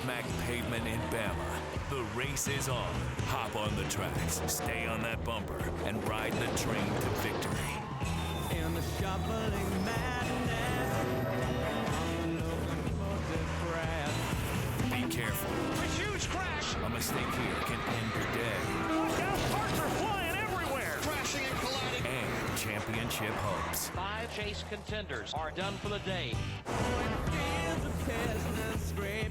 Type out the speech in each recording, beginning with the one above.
smack pavement in Bama. The race is on. Hop on the tracks, stay on that bumper, and ride the train to victory. In the shuffling madness, I'm looking for death. Be careful. A huge crash! A mistake here can end your day. Look out, parts are flying everywhere! Crashing and colliding. And championship hopes. 5 chase contenders are done for the day.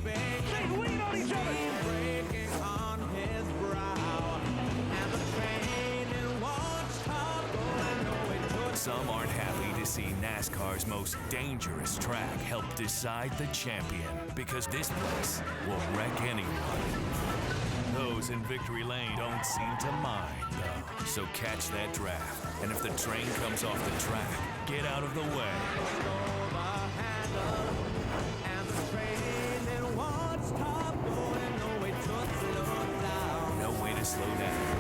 They lean on each other! breaking on his brow, and the train it won't stop going nowhere. Some aren't happy to see NASCAR's most dangerous track help decide the champion, because this place will wreck anyone. Those in victory lane don't seem to mind, though. So catch that draft, and if the train comes off the track, get out of the way. No way to slow down.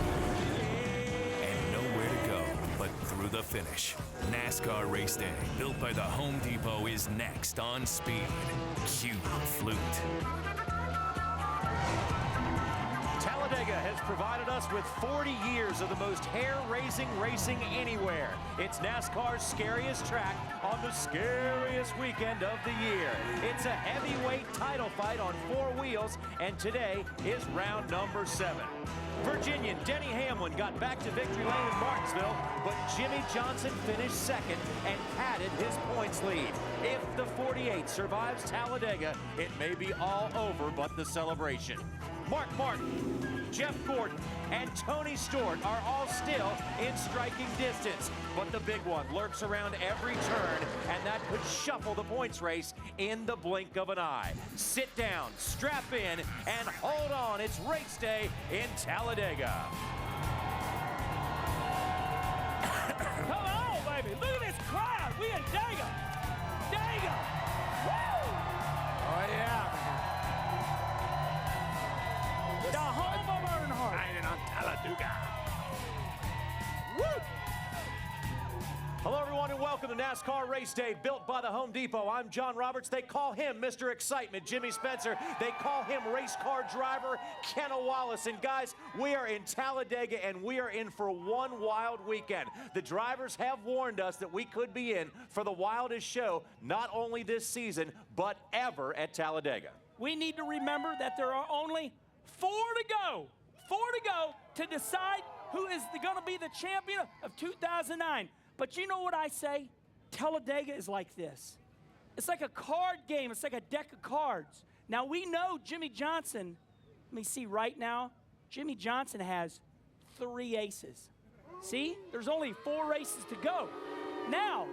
And nowhere to go but through the finish. NASCAR Race Day, built by the Home Depot, is next on Speed. Cue the flute. Talladega has provided us with 40 years of the most hair-raising racing anywhere. It's NASCAR's scariest track on the scariest weekend of the year. It's a heavyweight title fight on 4 wheels, and today is round number 7. Virginian Denny Hamlin got back to victory lane in Martinsville, but Jimmy Johnson finished second and padded his points lead. If the 48 survives Talladega, it may be all over but the celebration. Mark Martin, Jeff Gordon, and Tony Stewart are all still in striking distance, but the big one lurks around every turn, and that could shuffle the points race in the blink of an eye. Sit down, strap in, and hold on. It's race day in Talladega. Come on, baby! Look at this crowd! We in Dega! Dega! Woo! Oh, yeah. The home of Earnhardt! Riding on Talladega. Woo! Hello, everyone, and welcome to NASCAR Race Day, built by the Home Depot. I'm John Roberts. They call him Mr. Excitement, Jimmy Spencer. They call him race car driver, Kenna Wallace. And guys, we are in Talladega, and we are in for one wild weekend. The drivers have warned us that we could be in for the wildest show, not only this season, but ever at Talladega. We need to remember that there are only 4 to go. 4 to go to decide who is going to be the champion of 2009. But you know what I say? Talladega is like this. It's like a card game. It's like a deck of cards. Now, we know Jimmy Johnson, let me see right now, Jimmy Johnson has 3 aces. See? There's only 4 races to go. Now,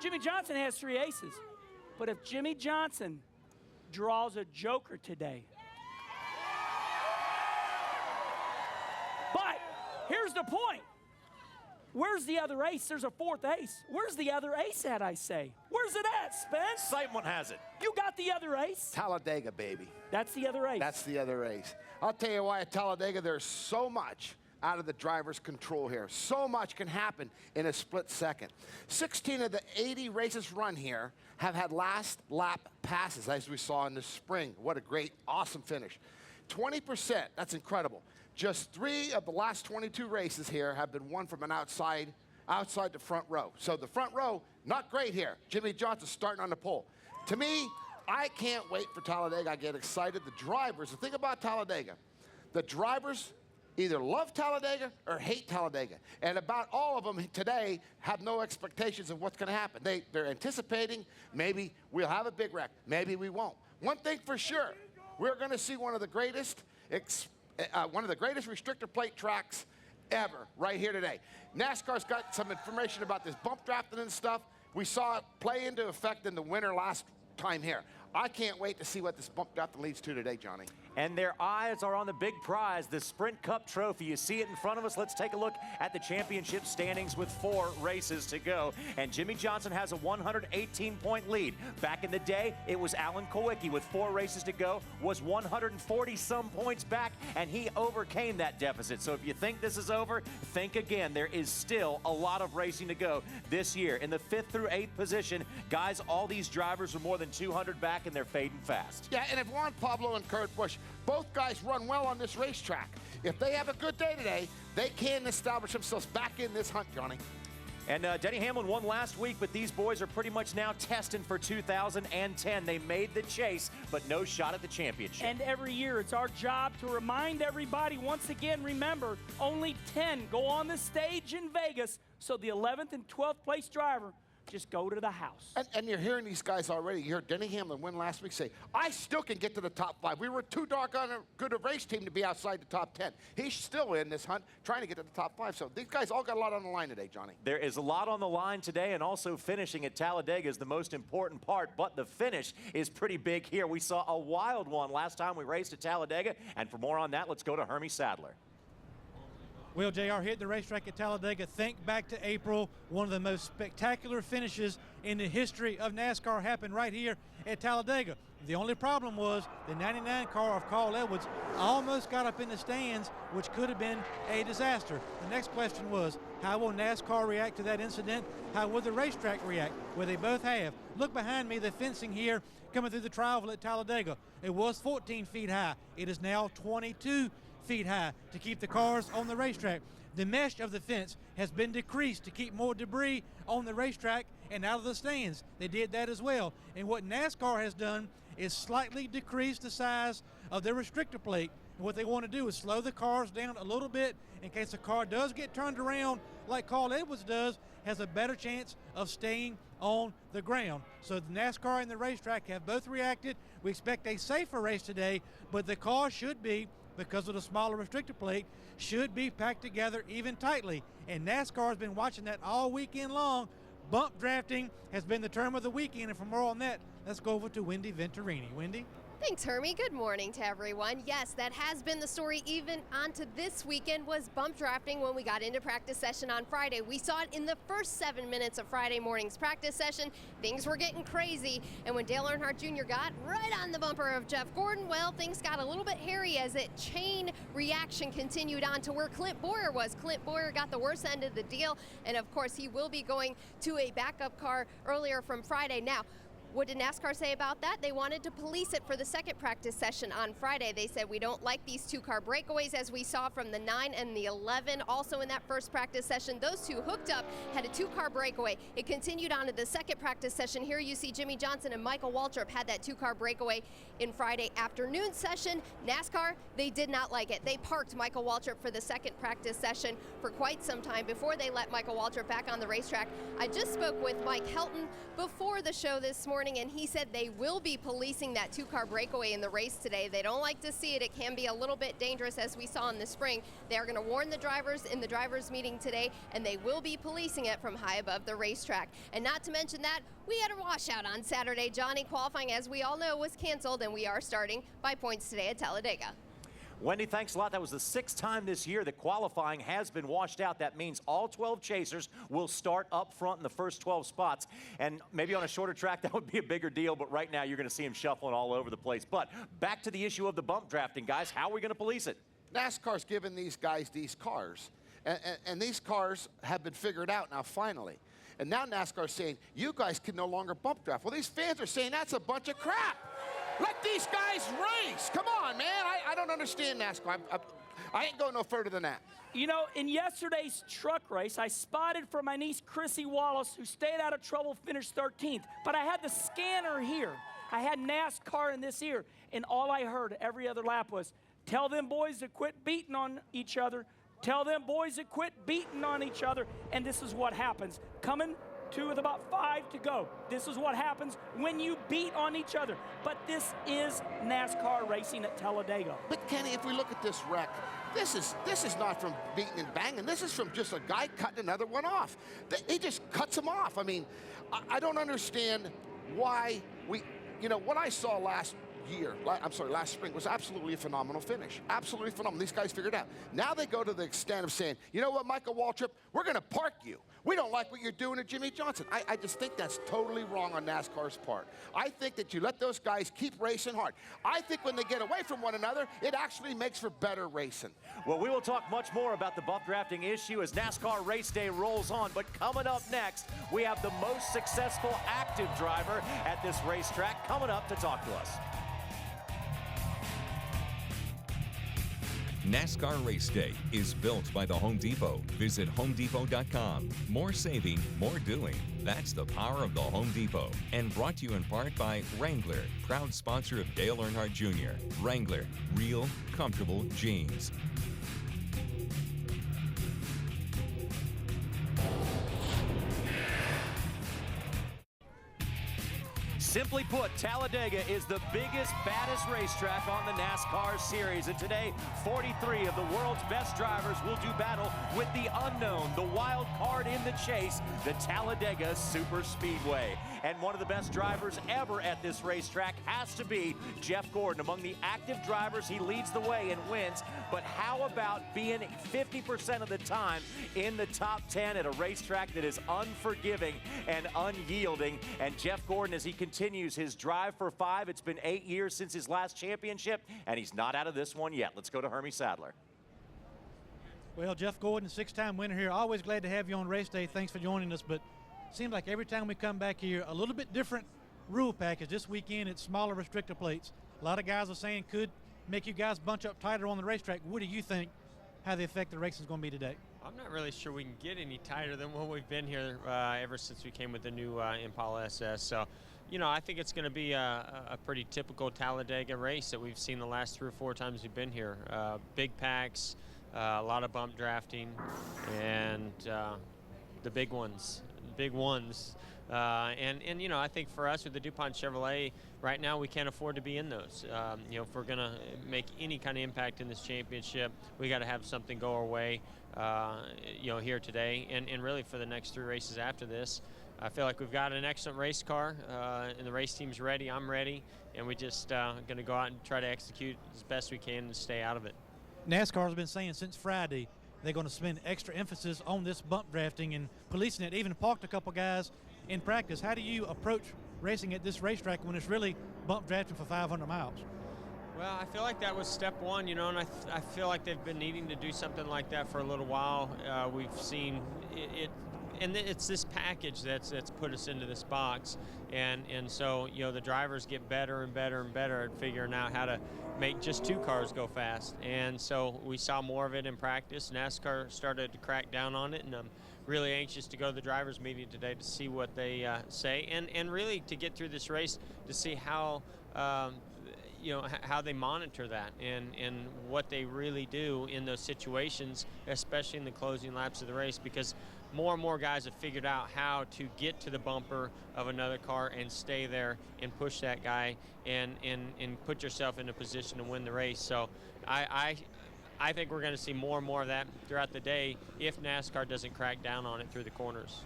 Jimmy Johnson has 3 aces. But if Jimmy Johnson draws a joker today, but here's the point. Where's the other ace? There's a 4th ace. Where's the other ace at, I say? Where's it at, Spence? Excitement has it. You got the other ace? Talladega, baby. That's the other ace. That's the other race. I'll tell you why at Talladega there's so much out of the driver's control here. So much can happen in a split second. 16 of the 80 races run here have had last lap passes, as we saw in the spring. What a great, awesome finish. 20%, that's incredible. Just 3 of the last 22 races here have been won from an outside the front row. So the front row, not great here. Jimmy Johnson starting on the pole. To me, I can't wait for Talladega. I get excited. The drivers, the thing about Talladega, the drivers either love Talladega or hate Talladega. And about all of them today have no expectations of what's going to happen. They're anticipating maybe we'll have a big wreck. Maybe we won't. One thing for sure, we're going to see one of the greatest restrictor plate tracks ever right here today. NASCAR's got some information about this bump drafting and stuff. We saw it play into effect in the winter last time here. I can't wait to see what this bump drafting leads to today, Johnny. and their eyes are on the big prize, the Sprint Cup Trophy. You see it in front of us. Let's take a look at the championship standings with 4 races to go. And Jimmy Johnson has a 118-point lead. Back in the day, it was Alan Kulwicki with 4 races to go, was 140-some points back, and he overcame that deficit. So if you think this is over, think again. There is still a lot of racing to go this year. In the 5th through 8th position, guys, all these drivers are more than 200 back, and they're fading fast. Yeah, and if Juan Pablo and Kurt Busch, both guys run well on this racetrack, if they have a good day today, they can establish themselves back in this hunt, Johnny. And Denny Hamlin won last week, but these boys are pretty much now testing for 2010. They made the chase, but no shot at the championship. And every year, it's our job to remind everybody, once again, remember, only 10 go on the stage in Vegas, so the 11th and 12th place driver just go to the house. And you're hearing these guys already. You heard Denny Hamlin win last week say, I still can get to the top 5. We were too doggone good a race team to be outside the top 10. He's still in this hunt trying to get to the top 5. So these guys all got a lot on the line today, Johnny. There is a lot on the line today, and also finishing at Talladega is the most important part, but the finish is pretty big here. We saw a wild one last time we raced at Talladega, and for more on that, let's go to Hermie Sadler. Well, JR, here at the racetrack at Talladega, think back to April. One of the most spectacular finishes in the history of NASCAR happened right here at Talladega. The only problem was the 99 car of Carl Edwards almost got up in the stands, which could have been a disaster. The next question was, how will NASCAR react to that incident? How will the racetrack react? Well, they both have. Look behind me, the fencing here coming through the tri-oval at Talladega. It was 14 feet high. It is now 22 feet high to keep the cars on the racetrack. The mesh of the fence has been decreased to keep more debris on the racetrack and out of the stands. They did that as well. And what NASCAR has done is slightly decrease the size of the restrictor plate. And what they want to do is slow the cars down a little bit in case the car does get turned around like Carl Edwards does, has a better chance of staying on the ground. So the NASCAR and the racetrack have both reacted. We expect a safer race today, but the car should be, because of the smaller restrictor plate, should be packed together even tightly. And NASCAR has been watching that all weekend long. Bump drafting has been the term of the weekend, and for more on that, let's go over to Wendy Venturini. Wendy? Thanks, Hermie. Good morning to everyone. Yes, that has been the story even onto this weekend, was bump drafting when we got into practice session on Friday. We saw it in the first 7 minutes of Friday morning's practice session. Things were getting crazy, and when Dale Earnhardt Jr. got right on the bumper of Jeff Gordon, well, things got a little bit hairy as it chain reaction continued on to where Clint Boyer was. Clint Boyer got the worst end of the deal, and of course, he will be going to a backup car earlier from Friday. Now, what did NASCAR say about that? They wanted to police it for the second practice session on Friday. They said, we don't like these 2-car breakaways, as we saw from the 9 and the 11. Also in that first practice session, those two hooked up, had a 2-car breakaway. It continued on to the second practice session. Here you see Jimmy Johnson and Michael Waltrip had that 2-car breakaway in Friday afternoon session. NASCAR, they did not like it. They parked Michael Waltrip for the second practice session for quite some time before they let Michael Waltrip back on the racetrack. I just spoke with Mike Helton before the show this morning, and he said they will be policing that 2-car breakaway in the race today. They don't like to see it. It can be a little bit dangerous, as we saw in the spring. They are going to warn the drivers in the drivers' meeting today, and they will be policing it from high above the racetrack. And not to mention that, we had a washout on Saturday. Johnny, qualifying, as we all know, was canceled, and we are starting by points today at Talladega. Wendy, thanks a lot. That was the 6th time this year that qualifying has been washed out. That means all 12 chasers will start up front in the first 12 spots. And maybe on a shorter track, that would be a bigger deal, but right now you're going to see them shuffling all over the place. But back to the issue of the bump drafting, guys. How are we going to police it? NASCAR's given these guys these cars, and these cars have been figured out now finally. And now NASCAR's saying, you guys can no longer bump draft. Well, these fans are saying that's a bunch of crap. Let these guys race. Come on, man. I don't understand NASCAR. I ain't going no further than that. You know, in yesterday's truck race, I spotted for my niece, Chrissy Wallace, who stayed out of trouble, finished 13th. But I had the scanner here. I had NASCAR in this ear. And all I heard every other lap was, tell them boys to quit beating on each other. Tell them boys to quit beating on each other. And this is what happens. Coming to with about 5 to go. This is what happens when you beat on each other. But this is NASCAR racing at Talladega. But Kenny, if we look at this wreck, this is not from beating and banging. This is from just a guy cutting another one off. He just cuts him off. I mean, I don't understand why we, you know, what I saw last last spring was absolutely a phenomenal finish. Absolutely phenomenal. These guys figured it out. Now they go to the extent of saying, you know what, Michael Waltrip, we're going to park you. We don't like what you're doing to Jimmy Johnson. I just think that's totally wrong on NASCAR's part. I think that you let those guys keep racing hard. I think when they get away from one another, it actually makes for better racing. Well, we will talk much more about the bump drafting issue as NASCAR race day rolls on, but coming up next, we have the most successful active driver at this racetrack coming up to talk to us. NASCAR Race Day is built by the Home Depot. Visit homedepot.com. More saving, more doing. That's the power of the Home Depot. And brought to you in part by Wrangler, proud sponsor of Dale Earnhardt Jr. Wrangler, real, comfortable jeans. Simply put, Talladega is the biggest, baddest racetrack on the NASCAR series. And today, 43 of the world's best drivers will do battle with the unknown, the wild card in the chase, the Talladega Super Speedway. And one of the best drivers ever at this racetrack has to be Jeff Gordon. Among the active drivers, he leads the way and wins. But how about being 50% of the time in the top 10 at a racetrack that is unforgiving and unyielding? And Jeff Gordon, as he continues his drive for 5, it's been 8 years since his last championship, and he's not out of this one yet. Let's go to Hermie Sadler. Well, Jeff Gordon, 6-time winner here. Always glad to have you on race day. Thanks for joining us. But seems like every time we come back here, a little bit different rule package. This weekend, it's smaller restrictor plates. A lot of guys are saying could make you guys bunch up tighter on the racetrack. What do you think how the effect of the racing is going to be today? I'm not really sure we can get any tighter than what we've been here ever since we came with the new Impala SS. So, you know, I think it's going to be a pretty typical Talladega race that we've seen the last 3 or 4 times we've been here. Big packs, a lot of bump drafting, and the big ones. And you know, I think for us with the DuPont Chevrolet, right now we can't afford to be in those. You know, if we're going to make any kind of impact in this championship, we got to have something go our way, you know, here today. And really for the next 3 races after this, I feel like we've got an excellent race car, and the race team's ready, I'm ready, and we just going to go out and try to execute as best we can and stay out of it. NASCAR's been saying since Friday they're going to spend extra emphasis on this bump drafting and policing it. Even parked a couple guys in practice. How do you approach racing at this racetrack when it's really bump drafting for 500 miles? Well, I feel like that was step one, you know, and I feel like they've been needing to do something like that for a little while. We've seen it and it's this package that's put us into this box, and so, you know, the drivers get better and better and better at figuring out how to make just 2 cars go fast. And so we saw more of it in practice. NASCAR started to crack down on it, and I'm really anxious to go to the drivers meeting today to see what they say, and really to get through this race to see how you know, how they monitor that and what they really do in those situations, especially in the closing laps of the race, because more and more guys have figured out how to get to the bumper of another car and stay there and push that guy and put yourself in a position to win the race. So I think we're going to see more and more of that throughout the day if NASCAR doesn't crack down on it through the corners.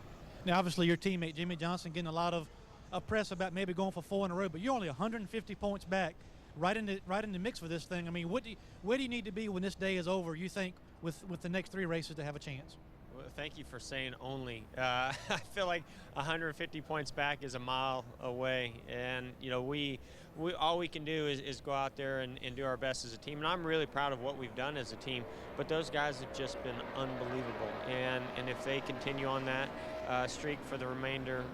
Now, obviously, your teammate Jimmy Johnson getting a lot of press about maybe going for 4 in a row, but you're only 150 points back, right in the mix for this thing. I mean, where do you need to be when this day is over, you think, with the next 3 races to have a chance? Well, thank you for saying only. I feel like 150 points back is a mile away, and you know, we all we can do is go out there and do our best as a team. And I'm really proud of what we've done as a team. But those guys have just been unbelievable, and if they continue on that streak for the remainder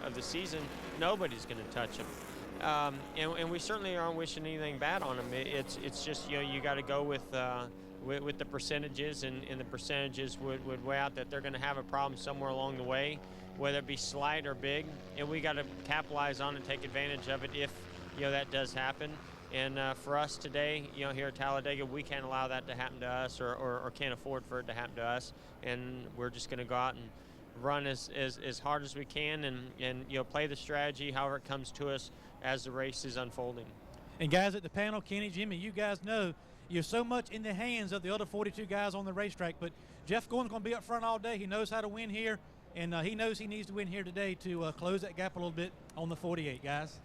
of the season, nobody's going to touch them. And we certainly aren't wishing anything bad on them. It's just, you know, you got to go with the percentages, and the percentages would weigh out that they're going to have a problem somewhere along the way, whether it be slight or big, and we got to capitalize on and take advantage of it if, you know, that does happen. And for us today, you know, here at Talladega, we can't allow that to happen to us, or can't afford for it to happen to us, and we're just going to go out and run as hard as we can, and you know, play the strategy however it comes to us as the race is unfolding. And guys at the panel, Kenny, Jimmy, you guys know you're so much in the hands of the other 42 guys on the racetrack, but Jeff Gordon's going to be up front all day. He knows how to win here, and he knows he needs to win here today to close that gap a little bit on the 48, guys.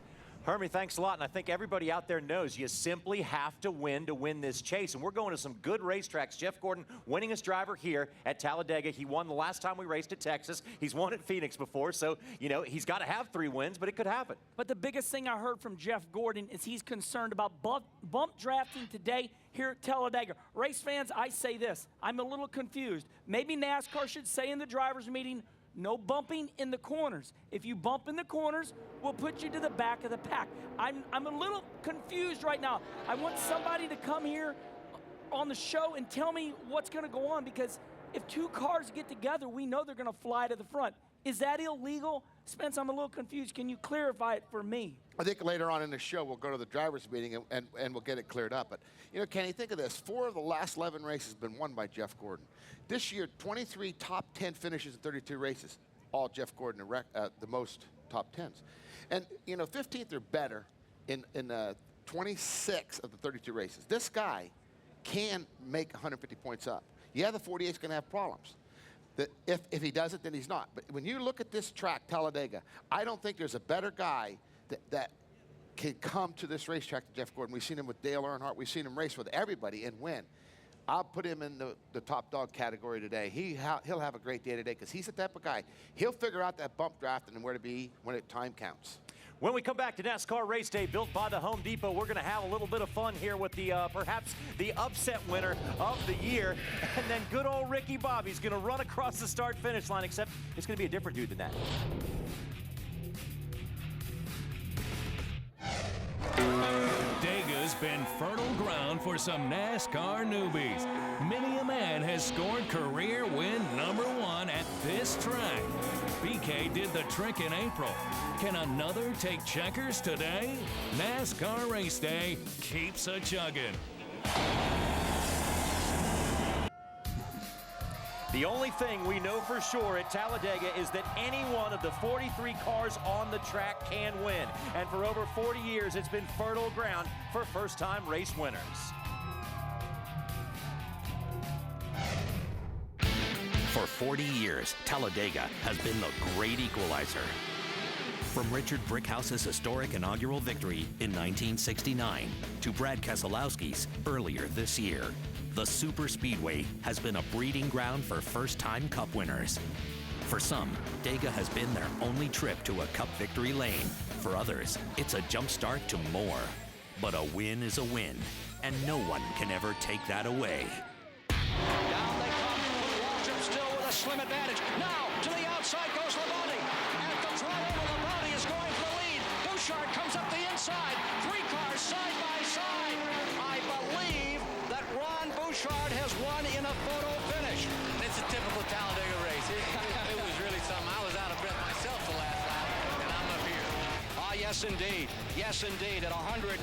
Hermie, thanks a lot, and I think everybody out there knows you simply have to win this chase, and we're going to some good racetracks. Jeff Gordon, winningest driver here at Talladega. He won the last time we raced at Texas. He's won at Phoenix before, so, you know, he's got to have 3 wins, but it could happen. But the biggest thing I heard from Jeff Gordon is he's concerned about bump drafting today here at Talladega. Race fans, I say this. I'm a little confused. Maybe NASCAR should say in the drivers' meeting, no bumping in the corners. If you bump in the corners, we'll put you to the back of the pack. I'm a little confused right now. I want somebody to come here on the show and tell me what's going to go on, because if 2 cars get together, we know they're going to fly to the front. Is that illegal? Spence, I'm a little confused. Can you clarify it for me? I think later on in the show, we'll go to the drivers' meeting and we'll get it cleared up. But, you know, Kenny, think of this. 4 of the last 11 races have been won by Jeff Gordon. This year, 23 top 10 finishes in 32 races. All Jeff Gordon, the most top 10s. And, you know, 15th or better in 26 of the 32 races. This guy can make 150 points up. Yeah, the 48's going to have problems. If he does it, then he's not. But when you look at this track, Talladega, I don't think there's a better guy that can come to this racetrack than Jeff Gordon. We've seen him with Dale Earnhardt. We've seen him race with everybody and win. I'll put him in the top dog category today. He'll have a great day today because he's the type of guy. He'll figure out that bump drafting and where to be when time counts. When we come back to NASCAR Race Day, built by the Home Depot, we're going to have a little bit of fun here with the perhaps the upset winner of the year. And then good old Ricky Bobby's going to run across the start-finish line, except it's going to be a different dude than that. Dega's been fertile ground for some NASCAR newbies. Many a man has scored career win #1 at this track. BK did the trick in April. Can another take checkers today? NASCAR Race Day keeps a chugging. The only thing we know for sure at Talladega is that any one of the 43 cars on the track can win. And for over 40 years, it's been fertile ground for first-time race winners. For 40 years, Talladega has been the great equalizer. From Richard Brickhouse's historic inaugural victory in 1969 to Brad Keselowski's earlier this year, the Superspeedway has been a breeding ground for first-time Cup winners. For some, Dega has been their only trip to a Cup victory lane. For others, it's a jump start to more. But a win is a win, and no one can ever take that away. Down they come. Waltrip still with a slim advantage. Now to the outside goes Labonte. At the tri-oval, Labonte is going for the lead. Bouchard comes up the inside. 3 cars side by side. I believe that Ron Bouchard has won in a photo finish. It's a typical Talladega race. It was really something. I was out of breath myself the last lap, and I'm up here. Ah, yes, indeed. Yes, indeed. At 195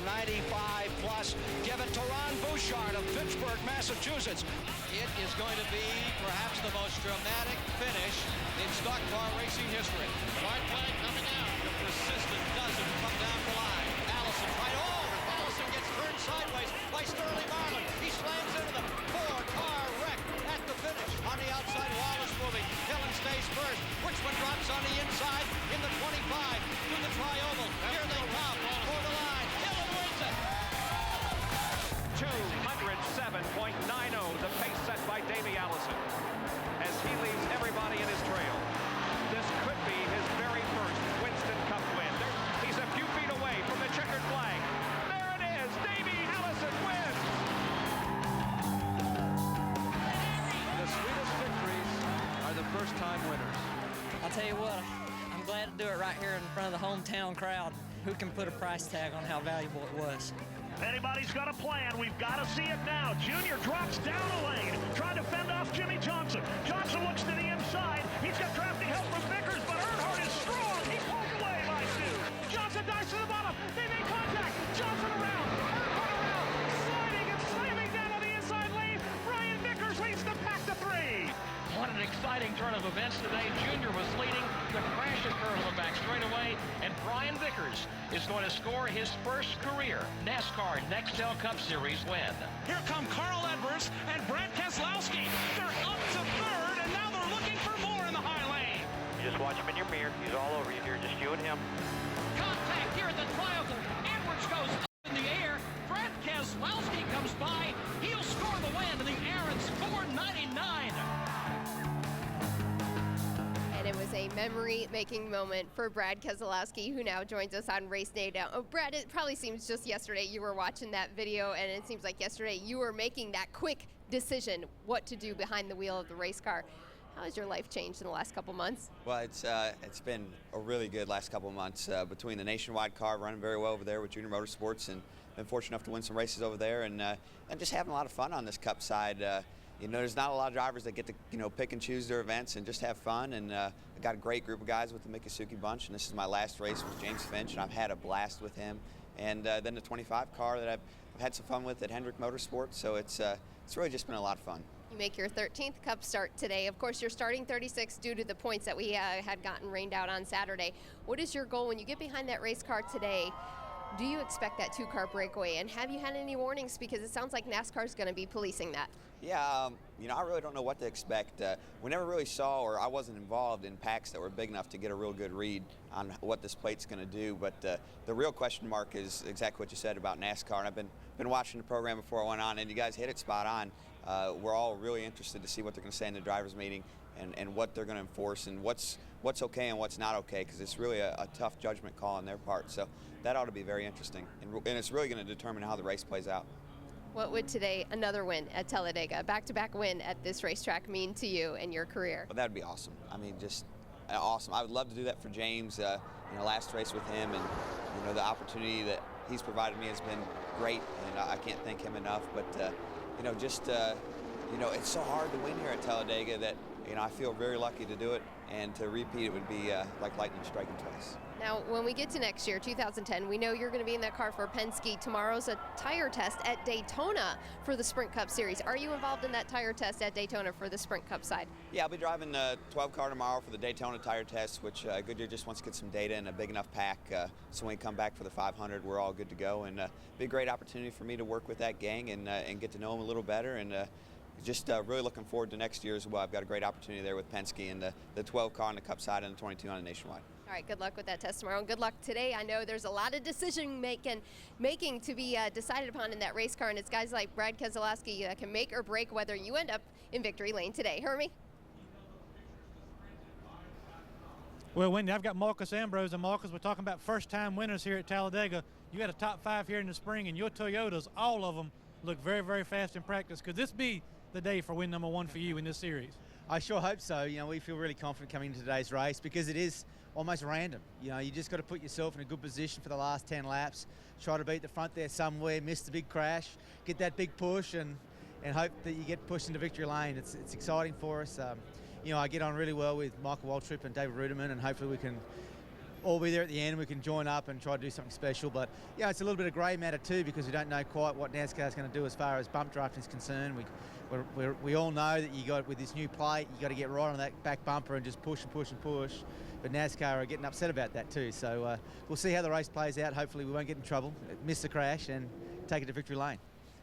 plus. Give it to Ron Bouchard of Pittsburgh, Massachusetts. It is going to be perhaps the most dramatic finish in stock car racing history. White flag coming out. The persistent doesn't come down the line. Allison right over. Allison gets turned sideways by Sterling Marlin. He slams into the 4-car wreck at the finish. On the outside, Wallace moving. Hillin stays first. Whichman drops on the inside in the 25 to the tri-oval. Here they come for the line. Hillin wins it. 207.90, the pace set by Davey Allison, as he leaves everybody in his trail. This could be his very first Winston Cup win. He's a few feet away from the checkered flag. There it is. Davey Allison wins. The sweetest victories are the first-time winners. I'll tell you what, I'm glad to do it right here in front of the hometown crowd. Who can put a price tag on how valuable it was? If anybody's got a plan, we've got to see it now. Junior drops down a lane, trying to fend off Jimmy Johnson. Johnson looks to the inside. He's got drafting help from Vickers, but Earnhardt is strong. He pulls away by 2. Johnson dives to the bottom. They make contact. Johnson around. Earnhardt around. Sliding and slamming down on the inside lane. Brian Vickers leads the pack to 3. What an exciting turn of events today. Junior was leading. The crash occurred on the back straightaway, and Brian Vickers is going to score his first career NASCAR Nextel Cup Series win. Here come Carl Edwards and Brad Keselowski. They're up to 3rd, and now they're looking for more in the high lane. You just watch him in your mirror. He's all over you here, just you and him. Contact here at the tri-oval. memory-making moment for Brad Keselowski, who now joins us on Race Day. Now, Brad, it probably seems just yesterday you were watching that video, and it seems like yesterday you were making that quick decision what to do behind the wheel of the race car. How has your life changed in the last couple months? Well, it's been a really good last couple of months between the nationwide car running very well over there with Junior Motorsports, and been fortunate enough to win some races over there, and just having a lot of fun on this Cup side. There's not a lot of drivers that get to pick and choose their events and just have fun, and I got a great group of guys with the Mikasuki bunch, and this is my last race with James Finch, and I've had a blast with him. And then the 25 car that I've had some fun with at Hendrick Motorsports, so it's really just been a lot of fun. You make your 13th Cup start today. Of course, you're starting 36 due to the points that we had gotten rained out on Saturday. What is your goal when you get behind that race car today? Do you expect that two-car breakaway? And have you had any warnings? Because it sounds like NASCAR is going to be policing that. Yeah, I really don't know what to expect. We never really saw, or I wasn't involved in packs that were big enough to get a real good read on what this plate's going to do. But the real question mark is exactly what you said about NASCAR. And I've been watching the program before I went on, and you guys hit it spot on. We're all really interested to see what they're going to say in the drivers' meeting and what they're going to enforce and what's okay and what's not okay, because it's really a tough judgment call on their part. So that ought to be very interesting, and it's really going to determine how the race plays out. What would today, another win at Talladega, back-to-back win at this racetrack, mean to you and your career? Well, that'd be awesome. I mean, just awesome. I would love to do that for James. Last race with him, and the opportunity that he's provided me has been great, and I can't thank him enough. But it's so hard to win here at Talladega that I feel very lucky to do it, and to repeat it would be like lightning striking twice. Now, when we get to next year, 2010, we know you're going to be in that car for Penske. Tomorrow's a tire test at Daytona for the Sprint Cup Series. Are you involved in that tire test at Daytona for the Sprint Cup side? Yeah, I'll be driving the 12 car tomorrow for the Daytona tire test, which Goodyear just wants to get some data in a big enough pack, so when we come back for the 500, we're all good to go. And be a great opportunity for me to work with that gang and get to know them a little better. And just really looking forward to next year as well. I've got a great opportunity there with Penske and the 12 car on the Cup side and the 22 on the Nationwide. All right, good luck with that test tomorrow, and good luck today. I know there's a lot of decision making to be decided upon in that race car, and it's guys like Brad Keselowski that can make or break whether you end up in victory lane today. Hermie? Well, Wendy, I've got Marcus Ambrose, and Marcus, we're talking about first-time winners here at Talladega. You got a top 5 here in the spring, and your Toyotas, all of them, look very, very fast in practice. Could this be the day for win number 1 for you in this series? I sure hope so. We feel really confident coming into today's race because it is almost random. You just got to put yourself in a good position for the last 10 laps, try to beat the front there somewhere, miss the big crash, get that big push, and hope that you get pushed into victory lane. It's exciting for us. I get on really well with Michael Waltrip and David Ruderman, and hopefully we can all be there at the end and we can join up and try to do something special. But it's a little bit of grey matter too, because we don't know quite what NASCAR is going to do as far as bump drafting is concerned. We all know that with this new plate, you got to get right on that back bumper and just push and push and push. But NASCAR are getting upset about that too. So we'll see how the race plays out. Hopefully we won't get in trouble, miss the crash, and take it to victory lane.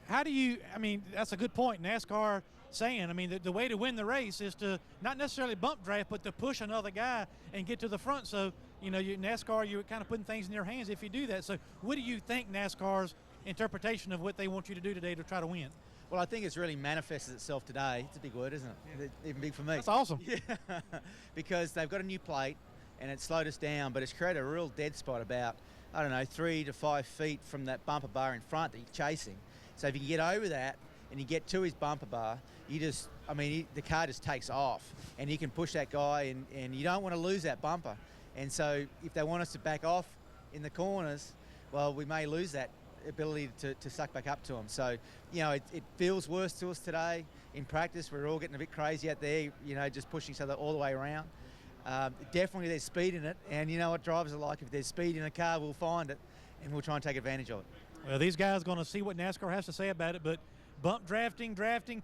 That's a good point. NASCAR saying, the way to win the race is to not necessarily bump draft, but to push another guy and get to the front. So, NASCAR, you're kind of putting things in their hands if you do that. So what do you think NASCAR's interpretation of what they want you to do today to try to win? Well, I think it's really manifested itself today. It's a big word, isn't it? Yeah. Even big for me. That's awesome. Yeah, because they've got a new plate and it slowed us down, but it's created a real dead spot about, 3 to 5 feet from that bumper bar in front that you're chasing. So if you can get over that and you get to his bumper bar, the car just takes off and you can push that guy, and you don't want to lose that bumper. And so if they want us to back off in the corners, well, we may lose that ability to suck back up to them. So, it feels worse to us today. In practice, we're all getting a bit crazy out there, just pushing each other all the way around. Definitely there's speed in it, and you know what drivers are like. If there's speed in a car, we'll find it, and we'll try and take advantage of it. Well, these guys are going to see what NASCAR has to say about it, but bump drafting,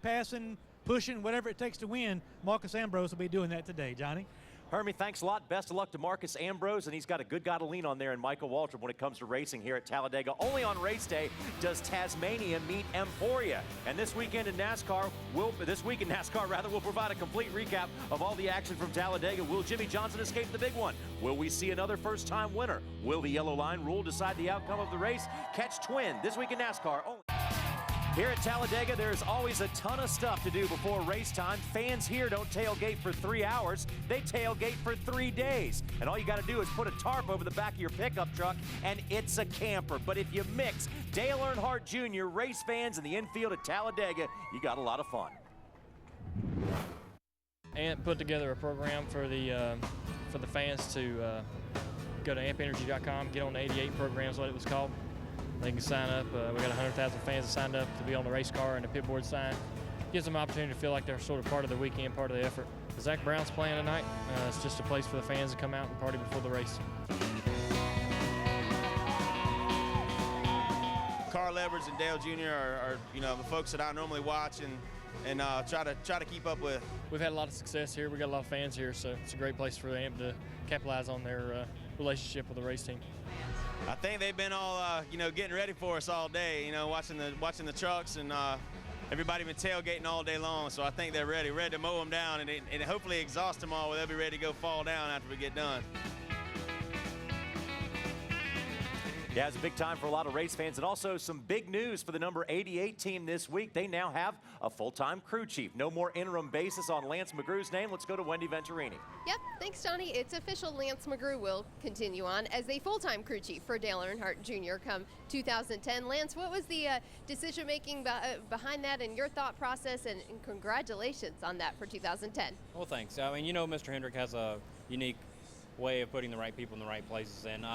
passing, pushing, whatever it takes to win, Marcus Ambrose will be doing that today. Johnny? Hermie, thanks a lot. Best of luck to Marcus Ambrose, and he's got a good guy to lean on there in Michael Waltrip when it comes to racing here at Talladega. Only on race day does Tasmania meet Emporia. And this weekend in NASCAR, we'll provide a complete recap of all the action from Talladega. Will Jimmy Johnson escape the big one? Will we see another first-time winner? Will the yellow line rule decide the outcome of the race? Catch Twin this week in NASCAR only. Here at Talladega, there's always a ton of stuff to do before race time. Fans here don't tailgate for 3 hours, they tailgate for 3 days. And all you got to do is put a tarp over the back of your pickup truck, and it's a camper. But if you mix Dale Earnhardt Jr., race fans, and the infield at Talladega, you got a lot of fun. Ant put together a program for the fans to go to ampenergy.com, get on the 88 program is what it was called. They can sign up. We got 100,000 fans that signed up to be on the race car and the pit board sign. Gives them an opportunity to feel like they're sort of part of the weekend, part of the effort. Zach Brown's playing tonight. It's just a place for the fans to come out and party before the race. Carl Edwards and Dale Jr. are the folks that I normally watch and try to keep up with. We've had a lot of success here. We got a lot of fans here, so it's a great place for them to capitalize on their relationship with the race team. I think they've been all getting ready for us all day. Watching the trucks and everybody been tailgating all day long. So I think they're ready to mow them down and hopefully exhaust them all where they'll be ready to go fall down after we get done. Yeah, it's a big time for a lot of race fans, and also some big news for the number 88 team this week. They now have a full-time crew chief. No more interim basis on Lance McGrew's name. Let's go to Wendy Venturini. Yep, thanks, Johnny. It's official. Lance McGrew will continue on as the full-time crew chief for Dale Earnhardt Jr. come 2010. Lance, what was the decision-making behind that and your thought process, and congratulations on that for 2010? Well, thanks. I mean, Mr. Hendrick has a unique way of putting the right people in the right places, and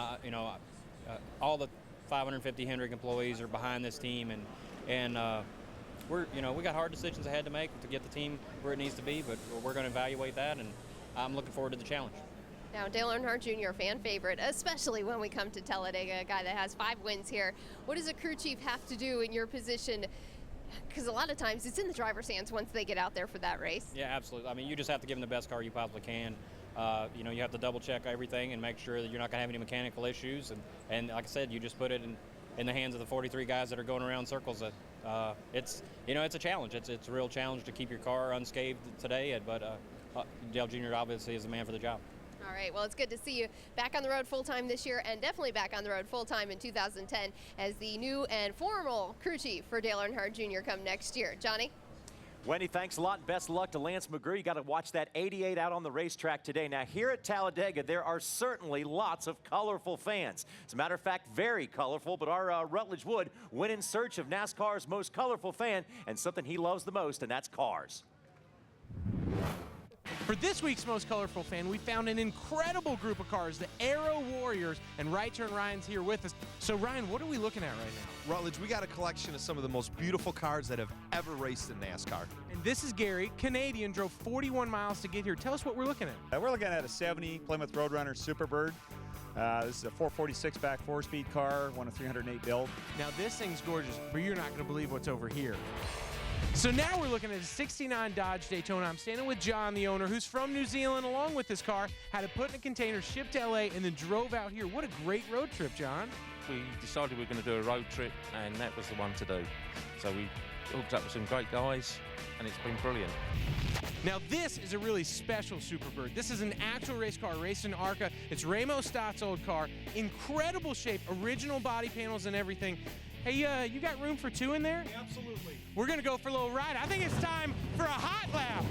all the 550 Hendrick employees are behind this team, and we got hard decisions ahead to make to get the team where it needs to be, but we're going to evaluate that, and I'm looking forward to the challenge. Now, Dale Earnhardt Jr., fan favorite, especially when we come to Talladega, a guy that has 5 wins here. What does a crew chief have to do in your position? Because a lot of times it's in the driver's hands once they get out there for that race. Yeah, absolutely. I mean, you just have to give them the best car you possibly can. You have to double check everything and make sure that you're not going to have any mechanical issues. And like I said, you just put it in the hands of the 43 guys that are going around circles. It's a challenge. It's a real challenge to keep your car unscathed today. But Dale Jr. obviously is the man for the job. All right, well, it's good to see you back on the road full-time this year, and definitely back on the road full-time in 2010 as the new and formal crew chief for Dale Earnhardt Jr. come next year. Johnny? Wendy, thanks a lot. Best of luck to Lance McGrew. You got to watch that 88 out on the racetrack today. Now, here at Talladega, there are certainly lots of colorful fans. As a matter of fact, very colorful, but our Rutledge Wood went in search of NASCAR's most colorful fan and something he loves the most, and that's cars. For this week's Most Colorful Fan, we found an incredible group of cars, the Aero Warriors, and Right Turn Ryan's here with us. So Ryan, what are we looking at right now? Rutledge, we got a collection of some of the most beautiful cars that have ever raced in NASCAR. And this is Gary, Canadian, drove 41 miles to get here. Tell us what we're looking at. We're looking at a 70 Plymouth Roadrunner Superbird. This is a 446 back 4-speed car, one of 308 build. Now this thing's gorgeous, but you're not going to believe what's over here. So now we're looking at a 69 Dodge Daytona. I'm standing with John, the owner, who's from New Zealand, along with this car, had it put in a container, shipped to LA, and then drove out here. What a great road trip, John. We decided we were going to do a road trip, and that was the one to do. So we hooked up with some great guys, and it's been brilliant. Now this is a really special Superbird. This is an actual race car raced in ARCA. It's Ramo Stott's old car. Incredible shape, original body panels and everything. Hey, you got room for 2 in there? Absolutely. We're going to go for a little ride. I think it's time for a hot lap.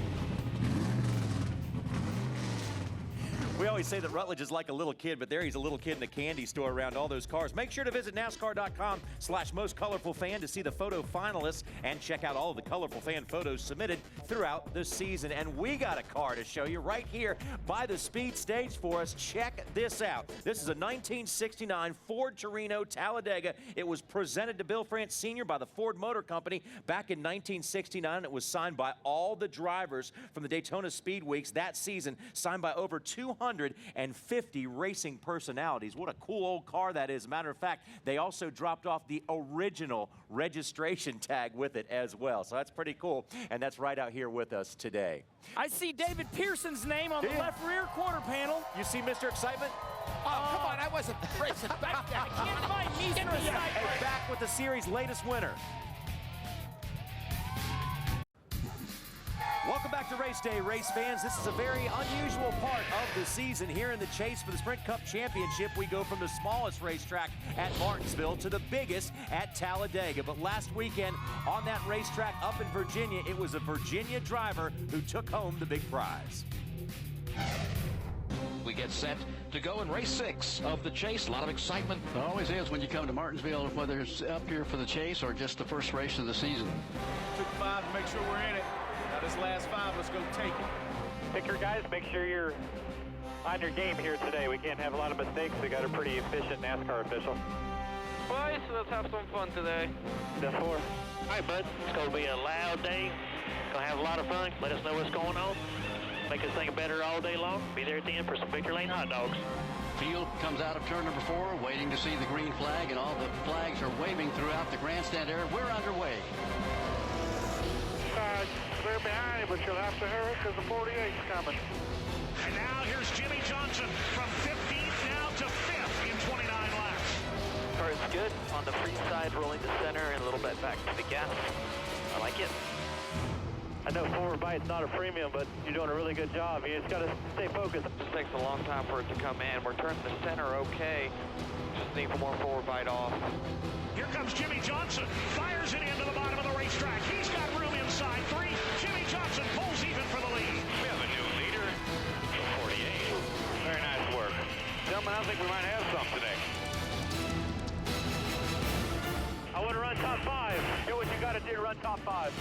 We always say that Rutledge is like a little kid, but there he's a little kid in the candy store around all those cars. Make sure to visit NASCAR.com/mostcolorfulfan to see the photo finalists and check out all of the colorful fan photos submitted throughout the season. And we got a car to show you right here by the speed stage for us. Check this out. This is a 1969 Ford Torino Talladega. It was presented to Bill France Sr. by the Ford Motor Company back in 1969. It was signed by all the drivers from the Daytona Speed Weeks that season, signed by over 250 racing personalities. What a cool old car that is. Matter of fact, they also dropped off the original registration tag with it as well. So that's pretty cool, and that's right out here with us today. I see David Pearson's name on the left rear quarter panel. You see Mr. Excitement? Oh, come on, I wasn't racing back there. I can't find Mr. Excitement. Hey, back with the series' latest winner. Welcome Welcome back to Race Day, race fans. This is a very unusual part of the season. Here in the chase for the Sprint Cup Championship, we go from the smallest racetrack at Martinsville to the biggest at Talladega. But last weekend on that racetrack up in Virginia, it was a Virginia driver who took home the big prize. We get set to go in race 6 of the chase. A lot of excitement. It always is when you come to Martinsville, whether it's up here for the chase or just the first race of the season. Took 5 to make sure we're in it. Now this last 5, let's go take it. Picker guys, make sure you're on your game here today. We can't have a lot of mistakes. We got a pretty efficient NASCAR official. Boys, let's have some fun today. That's 4. All right, bud. It's going to be a loud day. Going to have a lot of fun. Let us know what's going on. Make this thing better all day long. Be there at the end for some Victor Lane hot dogs. Field comes out of turn number 4, waiting to see the green flag, and all the flags are waving throughout the grandstand area. We're underway. Clear behind you, but you'll have to hurry because the 48's coming. And now here's Jimmy Johnson from 15th now to 5th in 29 laps. Car's good. On the free side, rolling to center and a little bit back to the gas. I like it. I know forward bite's not a premium, but you're doing a really good job. You just got to stay focused. It takes a long time for it to come in. We're turning the center okay. Just need more forward bite off. Here comes Jimmy Johnson. Fires it into the bottom of the racetrack. He's got room inside 3. Jimmy Johnson pulls even for the lead. We have a new leader. 48. Very nice work. Gentlemen, I think we might have some today. I want to run top 5. Do what you got to do to run top 5.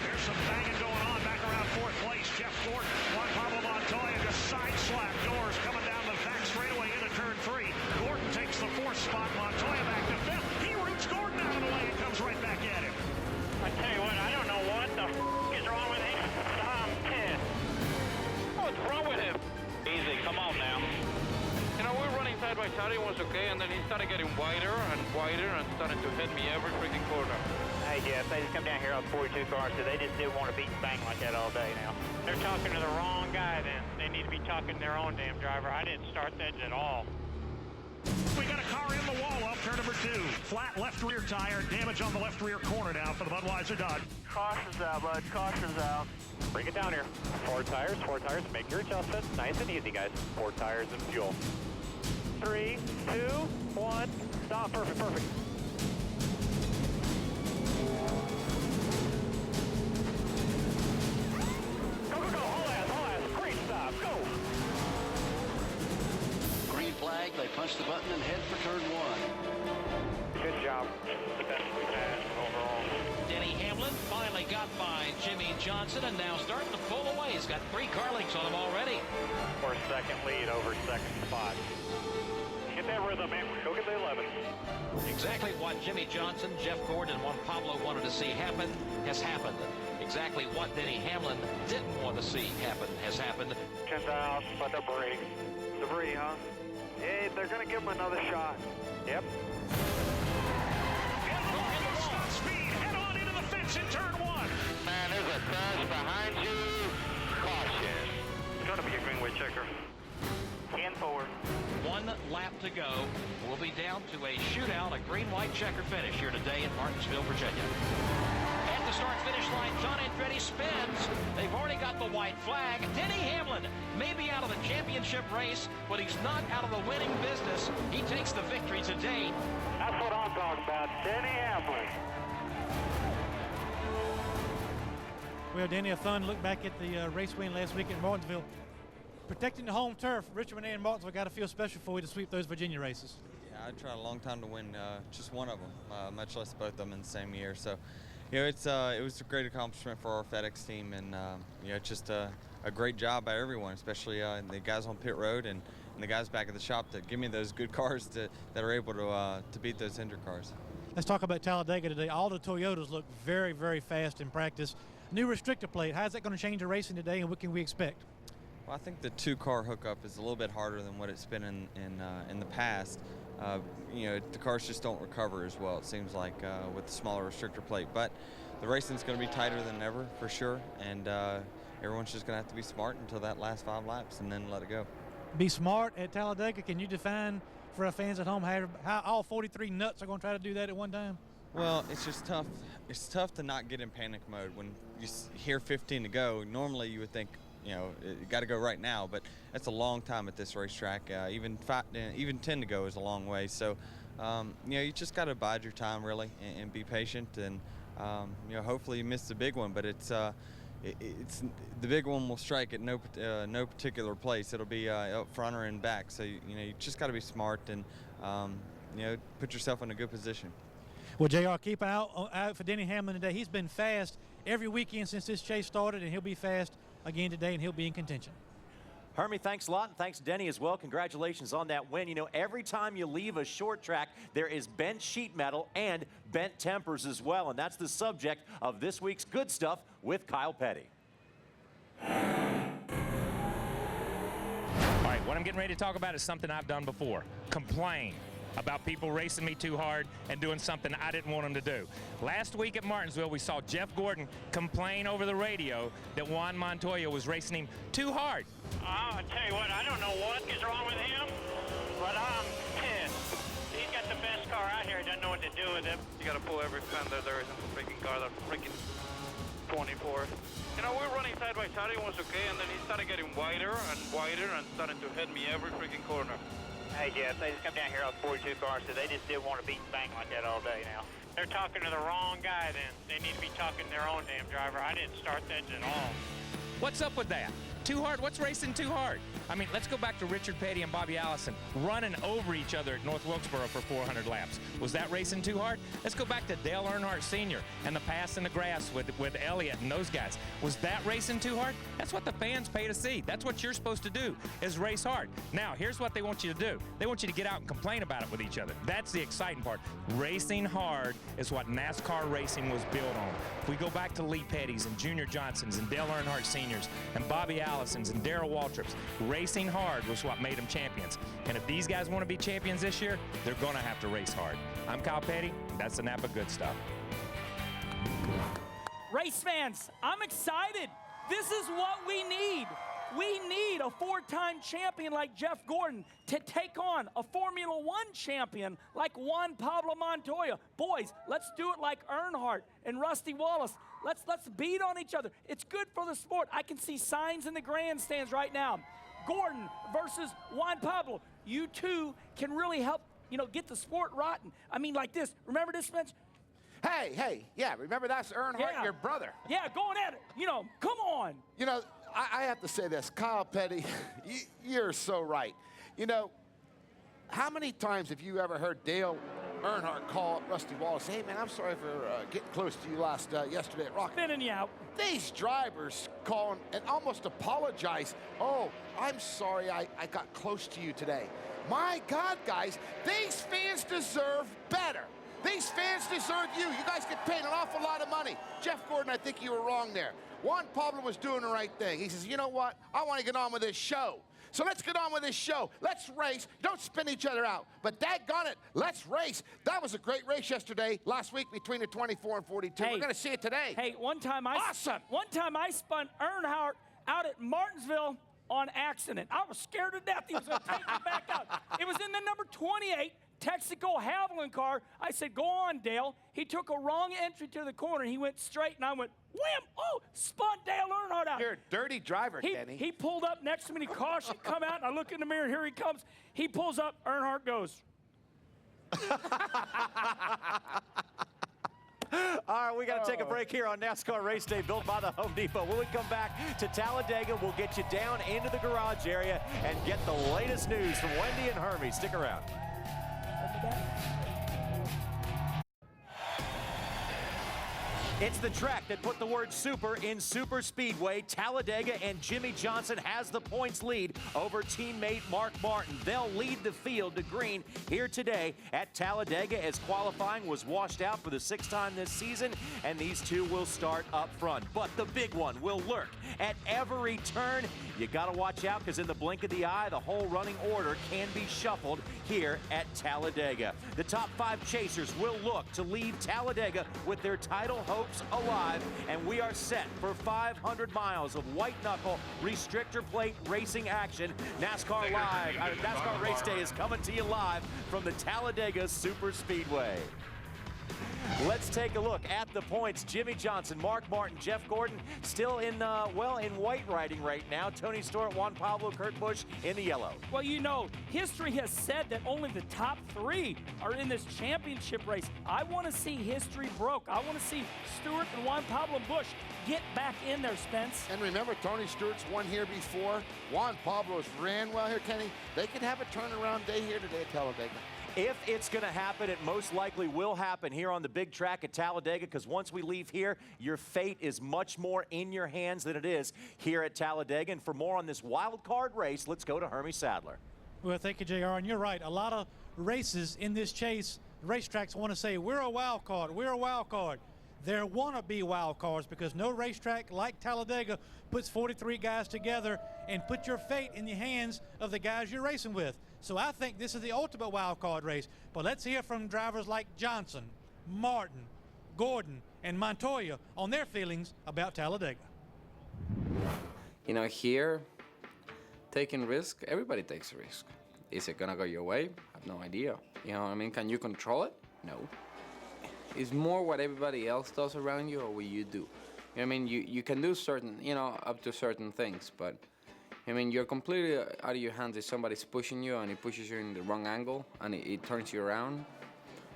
There's some banging going on back around 4th place. Jeff Gordon, Juan Pablo Montoya just side slap doors coming down the back straightaway into turn 3. Gordon takes the 4th spot. Montoya back to 5th. He roots Gordon out of the way and comes right back at him. I tell you what, I don't know what the is wrong with him. Tom 10. What's wrong with him? Easy, come on now. You know, we're running side by side. It was okay, and then he started getting wider and wider and started to hit me every freaking corner. Hey, Jeff, they just come down here on 42 cars, so they just didn't want to beat and bang like that all day now. They're talking to the wrong guy then. They need to be talking to their own damn driver. I didn't start that at all. We got a car in the wall up turn number 2. Flat left rear tire, damage on the left rear corner now for the Budweiser Dodge. Caution's out, bud. Caution's out. Bring it down here. 4 tires, 4 tires. Make your adjustment. Nice and easy, guys. 4 tires and fuel. 3, 2, 1. Stop. Perfect, perfect. Go, go, go. All ass. Great stop. Go. Green flag, they punch the button and head for turn 1. Good job. The best we've had overall. Denny Hamlin finally got by Jimmy Johnson and now starting to pull away. He's got 3 car links on him already. For a second lead over second spot. Get that rhythm, man. Go get the 11. Exactly what Jimmy Johnson, Jeff Gordon, and Juan Pablo wanted to see happen has happened. Exactly what Denny Hamlin didn't want to see happen has happened. 10,000, but debris. Debris, huh? Yeah, they're going to give him another shot. Yep. Stop speed. Head on into the fence in turn 1. Man, there's a crash behind you. Caution. It's going to be a greenway checker. 10 forward. 1 lap to go. We'll be down to a shootout, a green-white checker finish here today in Martinsville, Virginia. At the start-finish line, John Andretti spins. They've already got the white flag. Denny Hamlin may be out of the championship race, but he's not out of the winning business. He takes the victory today. That's what I'm talking about, Denny Hamlin. Well, Danny, a fun look back at the race win last week at Martinsville. Protecting the home turf, Richard Renee and Martinsville got to feel special for you to sweep those Virginia races. Yeah, I tried a long time to win just one of them, much less both of them in the same year. So, you know, it was a great accomplishment for our FedEx team, and you know, just a great job by everyone, especially the guys on pit road and the guys back at the shop that give me those good cars that are able to beat those Hendrick cars. Let's talk about Talladega today. All the Toyotas look very, very fast in practice. New restrictor plate, how's that going to change the racing today, and what can we expect? Well, I think the 2-car hookup is a little bit harder than what it's been in the past. You know, the cars just don't recover as well, it seems like, with the smaller restrictor plate. But the racing's going to be tighter than ever, for sure, and everyone's just going to have to be smart until that last 5 laps and then let it go. Be smart at Talladega. Can you define for our fans at home how all 43 nuts are going to try to do that at one time? Well, it's just tough. It's tough to not get in panic mode when you hear 15 to go. Normally, you would think, you know, you got to go right now, but that's a long time at this racetrack. Even 10 to go is a long way. So, you know, you just got to bide your time really and be patient. And you know, hopefully you miss the big one, but it's the big one will strike at no particular place. It'll be up front or in back. So you know, you just got to be smart and you know, put yourself in a good position. Well, JR, keep out for Denny Hamlin today. He's been fast every weekend since this chase started, and he'll be fast again today, and he'll be in contention. Hermie, thanks a lot, and thanks Denny as well. Congratulations on that win. You know, every time you leave a short track, there is bent sheet metal and bent tempers as well, and that's the subject of this week's Good Stuff with Kyle Petty. All right, what I'm getting ready to talk about is something I've done before. Complain about people racing me too hard and doing something I didn't want them to do. Last week at Martinsville, we saw Jeff Gordon complain over the radio that Juan Montoya was racing him too hard. I'll tell you what, I don't know what is wrong with him, but I'm pissed. He's got the best car out here, doesn't know what to do with it. You got to pull every fender there is in the freaking car, the freaking 24. You know, we're running side by side, it was okay, and then he started getting wider and starting to hit me every freaking corner. Hey, Jeff, they just come down here on 42 cars, so they just didn't want to beat and bang like that all day now. They're talking to the wrong guy then. They need to be talking to their own damn driver. I didn't start that at all. What's up with that? Too hard? What's racing too hard? I mean, let's go back to Richard Petty and Bobby Allison running over each other at North Wilkesboro for 400 laps. Was that racing too hard? Let's go back to Dale Earnhardt Sr. and the pass in the grass with Elliott and those guys. Was that racing too hard? That's what the fans pay to see. That's what you're supposed to do, is race hard. Now, here's what they want you to do. They want you to get out and complain about it with each other. That's the exciting part. Racing hard is what NASCAR racing was built on. If we go back to Lee Petty's and Junior Johnson's and Dale Earnhardt Sr.'s and Bobby Allison's and Darrell Waltrip's, racing hard was what made them champions. And if these guys want to be champions this year, they're going to have to race hard. I'm Kyle Petty. That's the Napa Good Stuff. Race fans, I'm excited. This is what we need. We need a four-time champion like Jeff Gordon to take on a Formula One champion like Juan Pablo Montoya. Boys, let's do it like Earnhardt and Rusty Wallace. Let's beat on each other. It's good for the sport. I can see signs in the grandstands right now. Gordon versus Juan Pablo. You two can really help, you know, get the sport rotten. I mean, like this. Remember this, Spence? Hey, yeah, remember that's Earnhardt, your brother. Yeah, going at it. You know, come on. You know, I have to say this, Kyle Petty, you're so right. You know, how many times have you ever heard Dale Earnhardt call Rusty Wallace, hey man, I'm sorry for getting close to you yesterday at Rocky. Spinning you out. These drivers call and almost apologize. Oh, I'm sorry I got close to you today. My God, guys, these fans deserve better. These fans deserve you. You guys get paid an awful lot of money. Jeff Gordon, I think you were wrong there. Juan Pablo was doing the right thing. He says, you know what? I want to get on with this show. So let's get on with this show. Let's race. Don't spin each other out. But daggone it, let's race. That was a great race last week between the 24 and 42. We're going to see it today. Hey, one time I spun Earnhardt out at Martinsville on accident. I was scared to death he was going to take me back out. It was in the number 28 Texaco Haviland car. I said, go on, Dale. He took a wrong entry to the corner. He went straight, and I went, wham! Oh, spun Dale Earnhardt out. You're a dirty driver, Kenny. He pulled up next to me, and he cautioned, come out, and I look in the mirror, and here he comes. He pulls up, Earnhardt goes. All right, we got to take a break here on NASCAR Race Day, built by the Home Depot. When we come back to Talladega, we'll get you down into the garage area and get the latest news from Wendy and Hermie. Stick around. It's the track that put the word super in super speedway. Talladega, and Jimmy Johnson has the points lead over teammate Mark Martin. They'll lead the field to green here today at Talladega as qualifying was washed out for the 6th time this season, and these two will start up front. But the big one will lurk at every turn. You got to watch out because in the blink of the eye, the whole running order can be shuffled here at Talladega. The top 5 chasers will look to leave Talladega with their title hopes alive, and we are set for 500 miles of white-knuckle restrictor plate racing action. NASCAR Race Day is coming to you live from the Talladega Super Speedway. Let's take a look at the points. Jimmy Johnson, Mark Martin, Jeff Gordon still in, in white riding right now. Tony Stewart, Juan Pablo, Kurt Busch in the yellow. Well, you know, history has said that only the top 3 are in this championship race. I want to see history broke. I want to see Stewart and Juan Pablo Busch get back in there, Spence. And remember, Tony Stewart's won here before. Juan Pablo's ran well here, Kenny. They could have a turnaround day here today at Talladega. If it's going to happen, it most likely will happen here on the big track at Talladega, because once we leave here, your fate is much more in your hands than it is here at Talladega. And for more on this wild card race, let's go to Hermie Sadler. Well, thank you, JR. And you're right. A lot of races in this chase, racetracks want to say, we're a wild card, we're a wild card. There want to be wild cards because no racetrack like Talladega puts 43 guys together and put your fate in the hands of the guys you're racing with. So I think this is the ultimate wild card race. But let's hear from drivers like Johnson, Martin, Gordon, and Montoya on their feelings about Talladega. You know, here, taking risk, everybody takes a risk. Is it gonna go your way? I have no idea. You know what I mean? Can you control it? No. It's more what everybody else does around you or what you do. You know what I mean? You can do certain, you know, up to certain things, but I mean, you're completely out of your hands if somebody's pushing you and he pushes you in the wrong angle and it turns you around.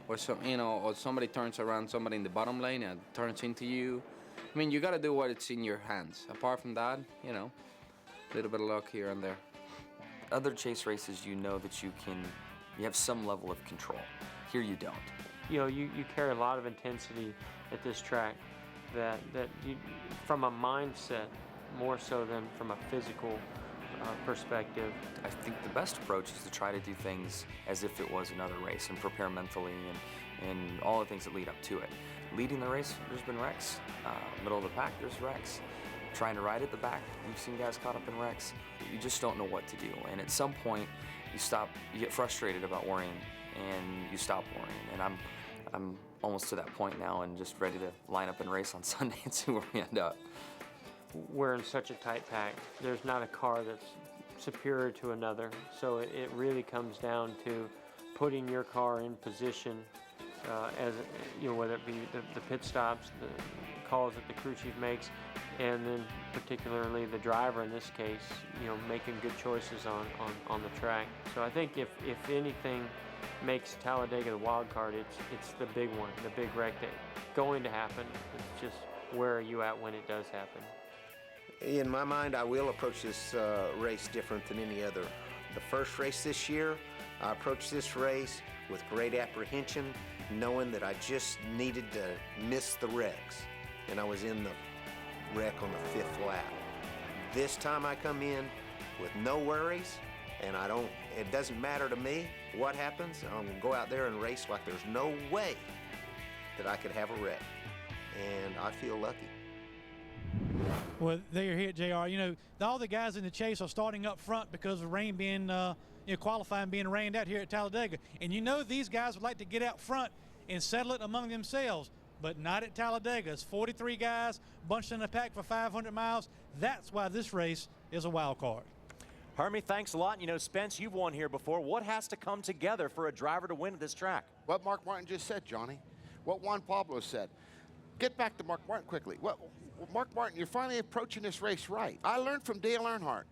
Or, or somebody turns around somebody in the bottom lane and turns into you. I mean, you got to do what it's in your hands. Apart from that, you know, a little bit of luck here and there. Other chase races, you know that you have some level of control. Here you don't. You know, you carry a lot of intensity at this track that you, from a mindset, more so than from a physical perspective. I think the best approach is to try to do things as if it was another race and prepare mentally and all the things that lead up to it. Leading the race, there's been wrecks. Middle of the pack, there's wrecks. Trying to ride at the back, you've seen guys caught up in wrecks. You just don't know what to do. And at some point, you get frustrated about worrying and you stop worrying. And I'm almost to that point now and just ready to line up and race on Sunday and see where we end up. We're in such a tight pack. There's not a car that's superior to another. So it really comes down to putting your car in position as, you know, whether it be the pit stops, the calls that the crew chief makes, and then particularly the driver in this case, you know, making good choices on the track. So I think if anything makes Talladega the wild card, it's the big one, the big wreck that's going to happen. It's just where are you at when it does happen. In my mind, I will approach this race different than any other. The first race this year, I approached this race with great apprehension, knowing that I just needed to miss the wrecks, and I was in the wreck on the 5th lap. This time I come in with no worries, and it doesn't matter to me what happens. I'm gonna go out there and race like there's no way that I could have a wreck, and I feel lucky. Well, there you're here, JR. You know, all the guys in the chase are starting up front because of rain being, qualifying being rained out here at Talladega. And you know these guys would like to get out front and settle it among themselves, but not at Talladega. It's 43 guys bunched in a pack for 500 miles. That's why this race is a wild card. Hermie, thanks a lot. You know, Spence, you've won here before. What has to come together for a driver to win at this track? What Mark Martin just said, Johnny. What Juan Pablo said. Get back to Mark Martin quickly. Mark Martin, you're finally approaching this race right. I learned from Dale Earnhardt.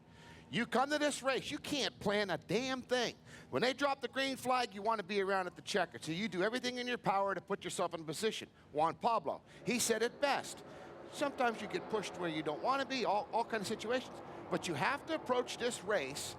You come to this race, you can't plan a damn thing. When they drop the green flag, you want to be around at the checker. So you do everything in your power to put yourself in a position. Juan Pablo, he said it best. Sometimes you get pushed where you don't want to be, all kinds of situations. But you have to approach this race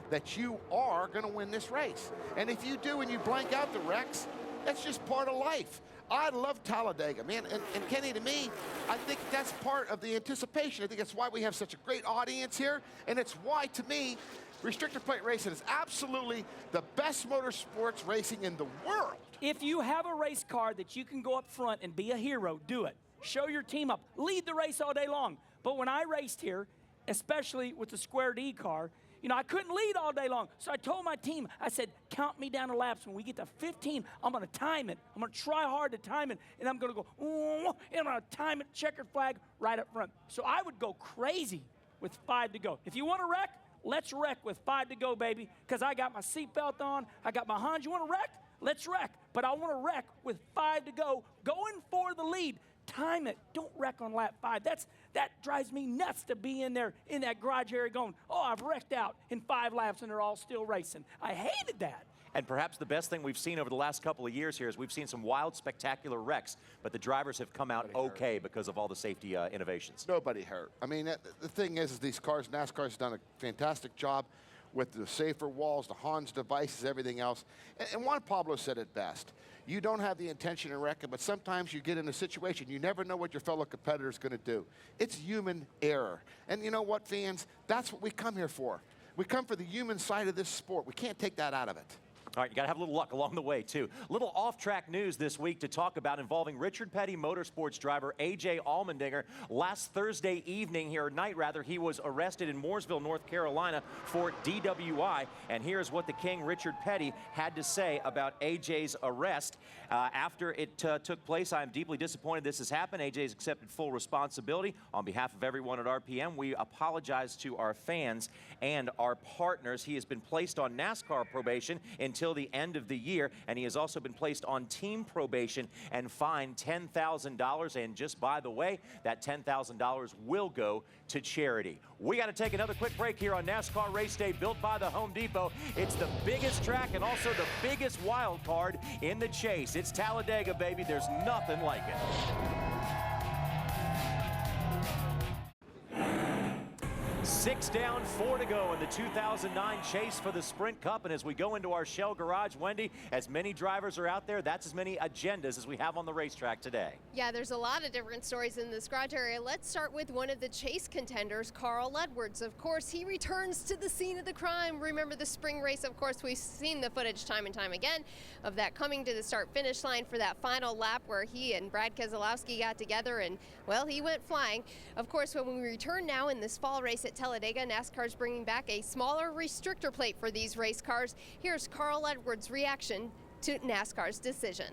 that you are going to win this race. And if you do and you blank out the wrecks, that's just part of life. I love Talladega, man. And Kenny, to me, I think that's part of the anticipation. I think that's why we have such a great audience here. And it's why, to me, restrictor plate racing is absolutely the best motorsports racing in the world. If you have a race car that you can go up front and be a hero, do it. Show your team up. Lead the race all day long. But when I raced here, especially with the Square D car, you know, I couldn't lead all day long. So I told my team, I said, count me down the laps. When we get to 15, I'm going to time it. I'm going to try hard to time it. And I'm going to go, and I'm going to time it, checkered flag, right up front. So I would go crazy with 5 to go. If you want to wreck, let's wreck with 5 to go, baby. Because I got my seatbelt on. I got my Hans. You want to wreck? Let's wreck. But but I want to wreck with 5 to go, going for the lead. Time it. Don't wreck on lap 5. That drives me nuts to be in there in that garage area going, oh, I've wrecked out in 5 laps and they're all still racing. I hated that. And perhaps the best thing we've seen over the last couple of years here is we've seen some wild, spectacular wrecks, but the drivers have come out okay because of all the safety innovations. Nobody hurt. I mean, the thing is these cars, NASCAR's done a fantastic job with the safer walls, the Hans devices, everything else. And Juan Pablo said it best. You don't have the intention of wrecking, but sometimes you get in a situation, you never know what your fellow competitor is going to do. It's human error. And you know what, fans? That's what we come here for. We come for the human side of this sport. We can't take that out of it. All right, you got to have a little luck along the way, too. Little off-track news this week to talk about involving Richard Petty Motorsports driver A.J. Allmendinger. Last Thursday evening, or night rather, he was arrested in Mooresville, North Carolina for DWI. And here's what the King, Richard Petty, had to say about A.J.'s arrest. After it took place, I am deeply disappointed this has happened. A.J.'s accepted full responsibility. On behalf of everyone at RPM, we apologize to our fans and our partners. He has been placed on NASCAR probation until the end of the year, and he has also been placed on team probation and fined $10,000. And just by the way, that $10,000 will go to charity. We got to take another quick break here on NASCAR Race Day, built by the Home Depot. It's the biggest track and also the biggest wild card in the chase. It's Talladega, baby. There's nothing like it. 6 down, 4 to go in the 2009 chase for the Sprint Cup. And as we go into our Shell Garage, Wendy, as many drivers are out there, that's as many agendas as we have on the racetrack today. Yeah, there's a lot of different stories in this garage area. Let's start with one of the chase contenders, Carl Edwards. Of course, he returns to the scene of the crime. Remember the spring race? Of course, we've seen the footage time and time again of that coming to the start-finish line for that final lap where he and Brad Keselowski got together and, well, he went flying. Of course, when we return now in this fall race at Talladega, NASCAR's bringing back a smaller restrictor plate for these race cars. Here's Carl Edwards' reaction to NASCAR's decision.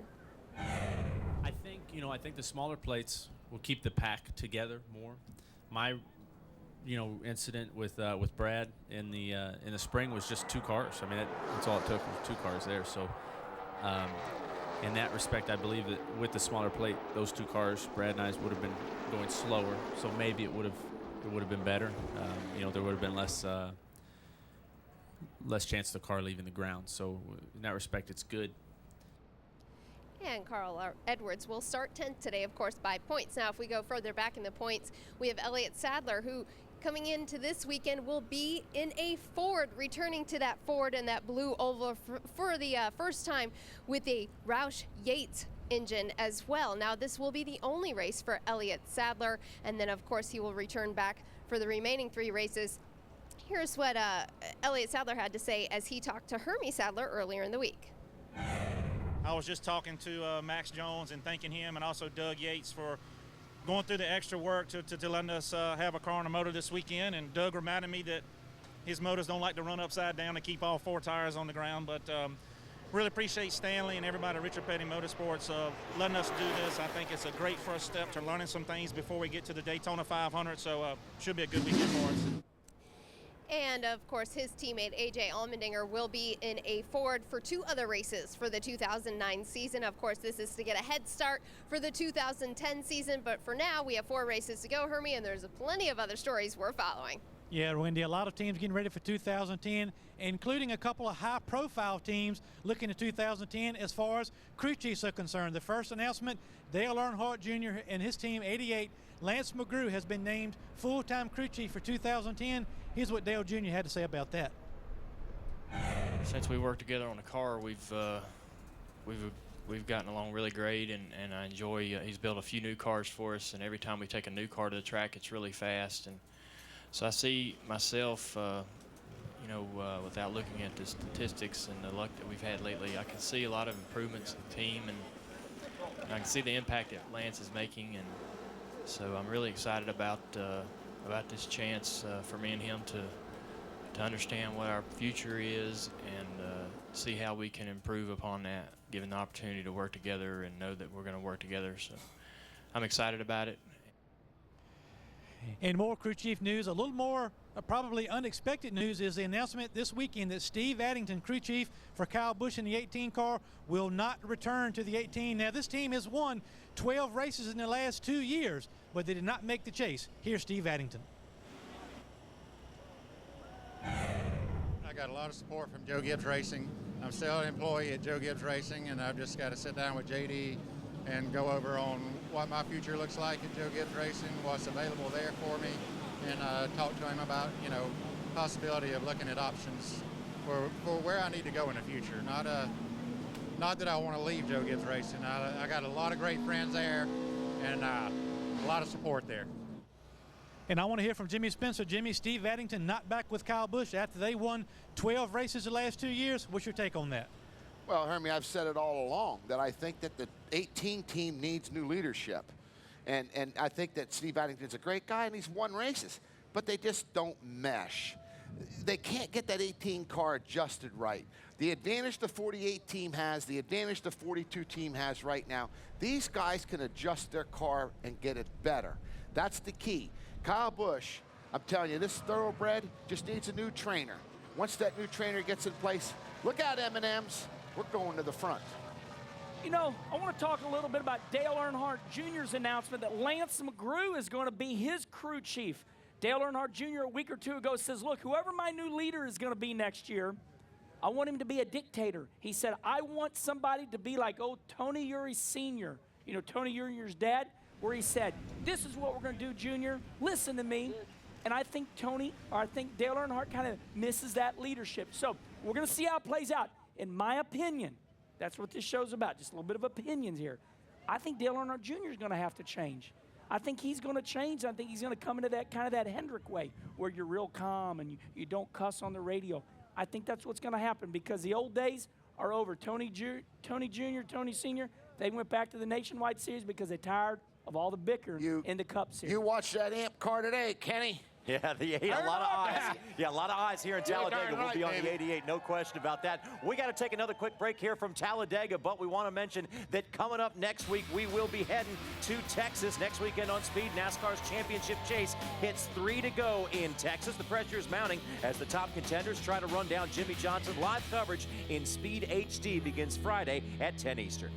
I think the smaller plates will keep the pack together more. My, incident with Brad in the spring was just 2 cars. I mean, that's all it took was 2 cars there. So, in that respect, I believe that with the smaller plate, those 2 cars, Brad and I, would have been going slower. So maybe it would have been better. There would have been less chance of the car leaving the ground. So in that respect, it's good. And Carl Edwards will start 10th today, of course, by points. Now, if we go further back in the points, we have Elliott Sadler, who coming into this weekend will be in a Ford, returning to that Ford and that blue oval for the first time with a Roush Yates engine as well. Now, this will be the only race for Elliott Sadler, and then, of course, he will return back for the remaining 3 races. Here's what Elliott Sadler had to say as he talked to Hermie Sadler earlier in the week. I was just talking to Max Jones and thanking him, and also Doug Yates for going through the extra work to letting us have a car and a motor this weekend. And Doug reminded me that his motors don't like to run upside down to keep all 4 tires on the ground. But really appreciate Stanley and everybody at Richard Petty Motorsports letting us do this. I think it's a great first step to learning some things before we get to the Daytona 500. So should be a good weekend for us. And, of course, his teammate A.J. Allmendinger will be in a Ford for 2 other races for the 2009 season. Of course, this is to get a head start for the 2010 season. But for now, we have 4 races to go, Hermie, and there's plenty of other stories we're following. Yeah, Wendy, a lot of teams getting ready for 2010, including a couple of high-profile teams looking at 2010 as far as crew chiefs are concerned. The first announcement, Dale Earnhardt Jr. and his team, 88, Lance McGrew, has been named full-time crew chief for 2010. Here's what Dale Jr. had to say about that. Since we worked together on the car, we've gotten along really great, and I enjoy. He's built a few new cars for us, and every time we take a new car to the track, it's really fast. And so I see myself, without looking at the statistics and the luck that we've had lately, I can see a lot of improvements in the team, and I can see the impact that Lance is making, and so I'm really excited about this chance for me and him to understand what our future is and see how we can improve upon that, given the opportunity to work together and know that we're going to work together. So I'm excited about it. And more crew chief news, a little more probably unexpected news is the announcement this weekend that Steve Addington, crew chief for Kyle Busch in the 18 car, will not return to the 18. Now this team has won 12 races in the last 2 years, but they did not make the chase. Here's Steve Addington. I got a lot of support from Joe Gibbs Racing. I'm still an employee at Joe Gibbs Racing, and I've just got to sit down with JD and go over on what my future looks like at Joe Gibbs Racing, what's available there for me, and talk to him about, you know, possibility of looking at options for where I need to go in the future. Not that I want to leave Joe Gibbs Racing. I got a lot of great friends there and a lot of support there. And I want to hear from Jimmy Spencer. Jimmy, Steve Addington not back with Kyle Busch after they won 12 races the last 2 years. What's your take on that? Well, Hermie, I've said it all along that I think that the 18 team needs new leadership. And I think that Steve Addington's a great guy and he's won races, but they just don't mesh. They can't get that 18 car adjusted right. The advantage the 48 team has, the advantage the 42 team has right now, these guys can adjust their car and get it better. That's the key. Kyle Busch, I'm telling you, this thoroughbred just needs a new trainer. Once that new trainer gets in place, look out, M&Ms. We're going to the front. You know, I want to talk a little bit about Dale Earnhardt Jr.'s announcement that Lance McGrew is going to be his crew chief. Dale Earnhardt Jr. a week or two ago says, look, whoever my new leader is going to be next year, I want him to be a dictator. He said, I want somebody to be like, Tony Eury Sr., you know, Tony Eury's dad, where he said, this is what we're going to do, Junior. Listen to me. And I think Dale Earnhardt kind of misses that leadership. So we're going to see how it plays out. In my opinion, that's what this show's about, just a little bit of opinions here. I think Dale Earnhardt Jr. is going to have to change. I think he's going to change. I think he's going to come into that kind of that Hendrick way where you're real calm and you don't cuss on the radio. I think that's what's going to happen because the old days are over. Tony Jr., Tony Sr., they went back to the Nationwide Series because they're tired of all the bickering in the Cup Series. You watched that amp car today, Kenny. Yeah, a lot of eyes. Yeah, a lot of eyes here in Talladega. We'll be on the 88, no question about that. We got to take another quick break here from Talladega, but we want to mention that coming up next week, we will be heading to Texas. Next weekend on Speed, NASCAR's championship chase hits 3 to go in Texas. The pressure is mounting as the top contenders try to run down Jimmy Johnson. Live coverage in Speed HD begins Friday at 10 Eastern.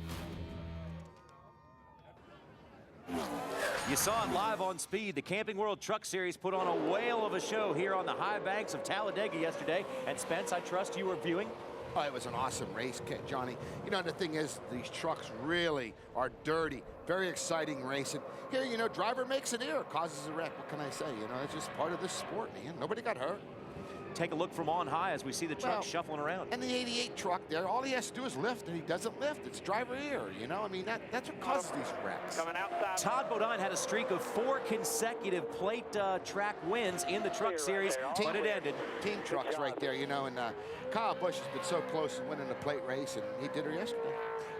You saw it live on Speed. The Camping World Truck Series put on a whale of a show here on the high banks of Talladega yesterday. And Spence, I trust you were viewing. Oh, it was an awesome race, Johnny. You know, the thing is, these trucks really are dirty. Very exciting racing. Here, you know, driver makes an error, causes a wreck. What can I say? You know, it's just part of the sport, man. Nobody got hurt. Take a look from on high as we see the truck shuffling around. And the 88 truck there, all he has to do is lift, and he doesn't lift. It's driver error, you know? I mean, that's what causes these wrecks. Coming outside. Todd Bodine had a streak of 4 consecutive plate track wins in the truck series, but it ended. Team trucks right there, you know, and Kyle Busch has been so close to winning the plate race, and he did her yesterday.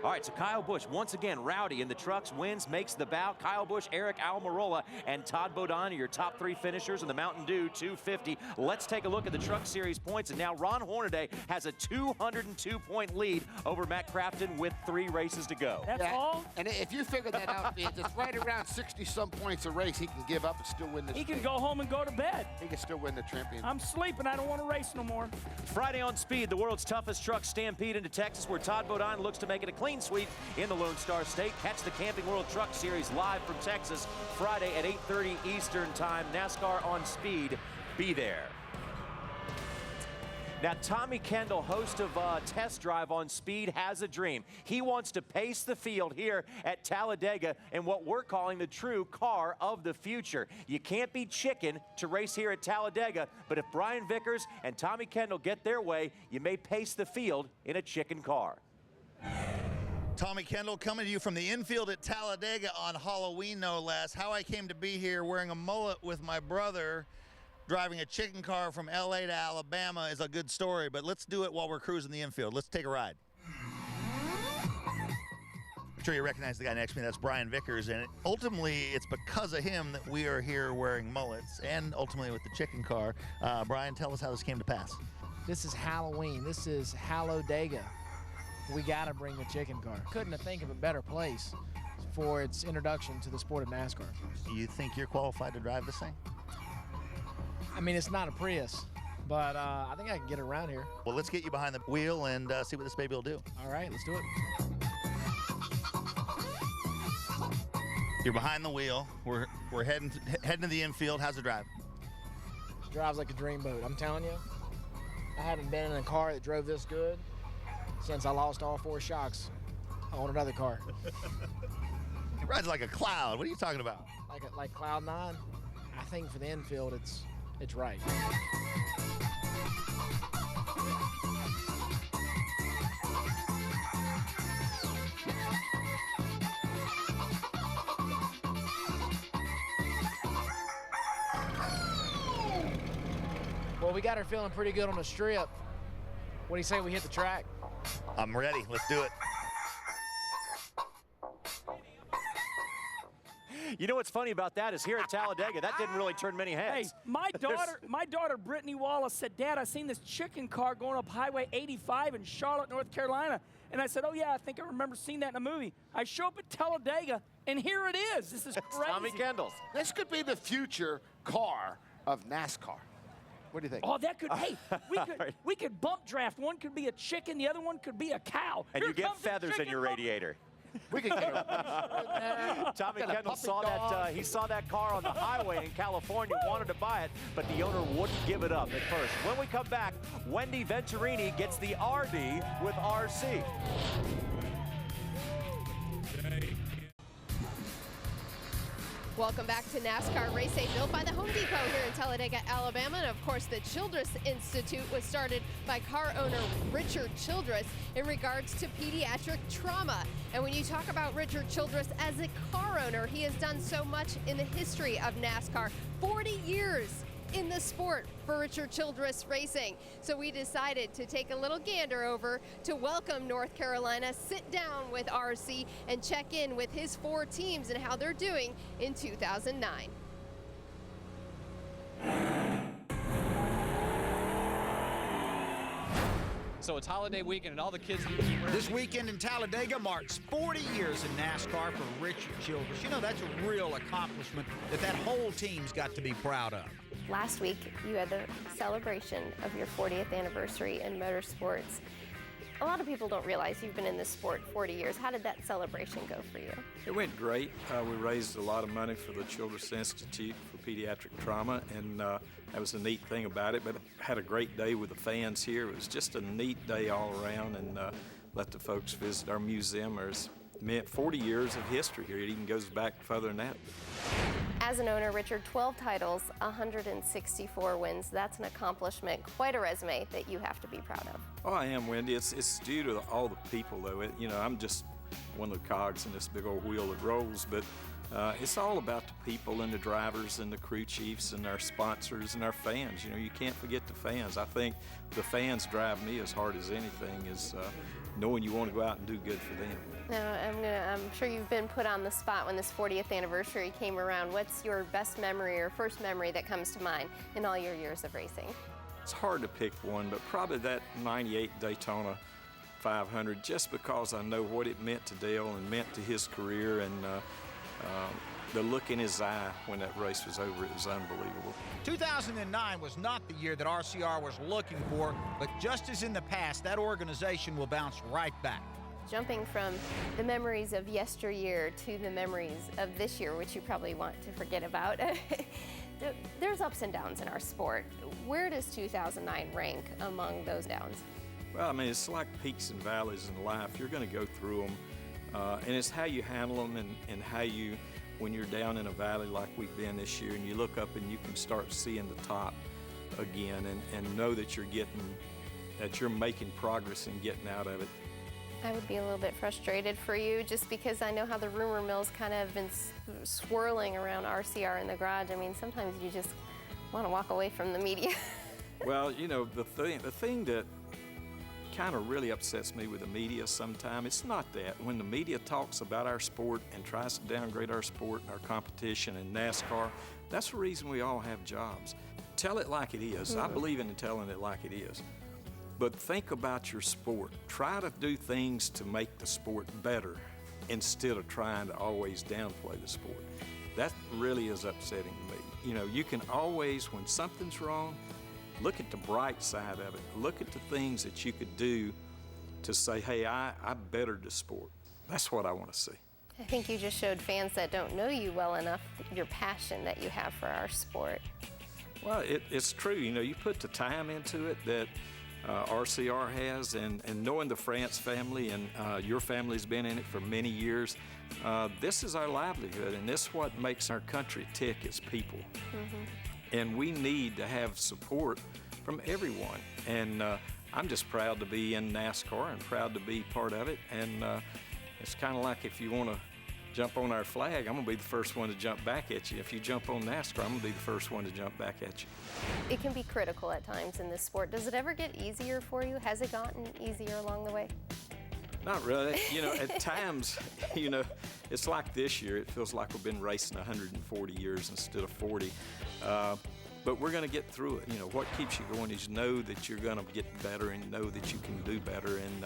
All right, so Kyle Busch, once again, rowdy in the trucks, wins, makes the bout. Kyle Busch, Eric Almirola, and Todd Bodine are your top 3 finishers in the Mountain Dew 250. Let's take a look at the Truck Series points, and now Ron Hornaday has a 202-point lead over Matt Crafton with 3 races to go. That's all? And if you figure that out, it's right around 60-some points a race. He can give up and still win this. He can go home and go to bed. He can still win the championship. I'm sleeping. I don't want to race no more. Friday on Speed, the world's toughest truck stampede into Texas, where Todd Bodine looks to make it a clean sweep in the Lone Star State. Catch the Camping World Truck Series live from Texas Friday at 8:30 Eastern Time. NASCAR on Speed. Be there. Now, Tommy Kendall, host of Test Drive on Speed, has a dream. He wants to pace the field here at Talladega in what we're calling the true car of the future. You can't be chicken to race here at Talladega, but if Brian Vickers and Tommy Kendall get their way, you may pace the field in a chicken car. Tommy Kendall coming to you from the infield at Talladega on Halloween, no less. How I came to be here wearing a mullet with my brother, driving a chicken car from LA to Alabama is a good story, but let's do it while we're cruising the infield. Let's take a ride. I'm sure you recognize the guy next to me. That's Brian Vickers, and ultimately it's because of him that we are here wearing mullets, and ultimately with the chicken car. Brian, tell us how this came to pass. This is Halloween. This is Talladega. We got to bring the chicken car. Couldn't have think of a better place for its introduction to the sport of NASCAR. You think you're qualified to drive this thing? I mean, it's not a Prius, but I think I can get it around here. Well, let's get you behind the wheel and see what this baby will do. All right, let's do it. You're behind the wheel. We're heading to the infield. How's it drive? Drives like a dream boat. I'm telling you, I haven't been in a car that drove this good since I lost all 4 shocks on another car. It rides like a cloud. What are you talking about? Like Cloud 9. I think for the infield, it's right. Well, we got her feeling pretty good on the strip. What do you say we hit the track? I'm ready. Let's do it. You know what's funny about that is here at Talladega, that didn't really turn many heads. Hey, my daughter Brittany Wallace said, "Dad, I seen this chicken car going up Highway 85 in Charlotte, North Carolina." And I said, "Oh yeah, I think I remember seeing that in a movie." I show up at Talladega, and here it is. This is crazy. Tommy Kendall. This could be the future car of NASCAR. What do you think? Oh, that could. Hey, we could bump draft. One could be a chicken, the other one could be a cow. And Here you get comes the feathers in chicken your bump. radiator. We could get her. Tommy Kendall saw that. He saw that car on the highway in California, wanted to buy it, but the owner wouldn't give it up at first. When we come back, Wendy Venturini gets the RD with RC. Welcome back to NASCAR Race Day, built by the Home Depot here in Talladega, Alabama. And of course, the Childress Institute was started by car owner Richard Childress in regards to pediatric trauma. And when you talk about Richard Childress as a car owner, he has done so much in the history of NASCAR. 40 years in the sport for Richard Childress Racing. So we decided to take a little gander over to welcome North Carolina, sit down with RC, and check in with his 4 teams and how they're doing in 2009. So it's holiday weekend and all the kids... This weekend in Talladega marks 40 years in NASCAR for Richard Childress. You know, that's a real accomplishment that whole team's got to be proud of. Last week, you had the celebration of your 40th anniversary in motorsports. A lot of people don't realize you've been in this sport 40 years. How did that celebration go for you? It went great. We raised a lot of money for the Childress Institute for Pediatric Trauma, and that was a neat thing about it. But I had a great day with the fans here. It was just a neat day all around, and let the folks visit our museum. There's 40 years of history here. It even goes back further than that. As an owner, Richard, 12 titles, 164 wins. That's an accomplishment, quite a resume that you have to be proud of. Oh, I am, Wendy. It's due to all the people, though. I'm just one of the cogs in this big old wheel that rolls, but it's all about the people and the drivers and the crew chiefs and our sponsors and our fans. You can't forget the fans. I think the fans drive me as hard as anything, is knowing you want to go out and do good for them. Now, I'm sure you've been put on the spot when this 40th anniversary came around. What's your best memory or first memory that comes to mind in all your years of racing? It's hard to pick one, but probably that 98 Daytona 500, just because I know what it meant to Dale and meant to his career, and the look in his eye when that race was over, it was unbelievable. 2009 was not the year that RCR was looking for, but just as in the past, that organization will bounce right back. Jumping from the memories of yesteryear to the memories of this year, which you probably want to forget about, there's ups and downs in our sport. Where does 2009 rank among those downs? Well, I mean, it's like peaks and valleys in life. You're going to go through them, and it's how you handle them and how you, when you're down in a valley like we've been this year, and you look up and you can start seeing the top again, and know that you're making progress and getting out of it. I would be a little bit frustrated for you, just because I know how the rumor mill's kind of been swirling around RCR in the garage. I mean, sometimes you just want to walk away from the media. Well, the thing that kind of really upsets me with the media sometimes, it's not that. When the media talks about our sport and tries to downgrade our sport and our competition and NASCAR, that's the reason we all have jobs. Tell it like it is. I believe in telling it like it is. But think about your sport. Try to do things to make the sport better instead of trying to always downplay the sport. That really is upsetting to me. You know, you can always, when something's wrong, look at the bright side of it. Look at the things that you could do to say, hey, I bettered the sport. That's what I want to see. I think you just showed fans that don't know you well enough your passion that you have for our sport. Well, it's true. You know, you put the time into it that RCR has, and knowing the France family, and your family's been in it for many years, this is our livelihood, and this is what makes our country tick as people. And we need to have support from everyone. And I'm just proud to be in NASCAR and proud to be part of it. And it's kind of like if you want to jump on our flag, I'm going to be the first one to jump back at you. If you jump on NASCAR, I'm going to be the first one to jump back at you. It can be critical at times in this sport. Does it ever get easier for you? Has it gotten easier along the way? Not really. You know, at times, you know, it's like this year. It feels like we've been racing 140 years instead of 40. But we're going to get through it. You know, what keeps you going is know that you're going to get better and know that you can do better. And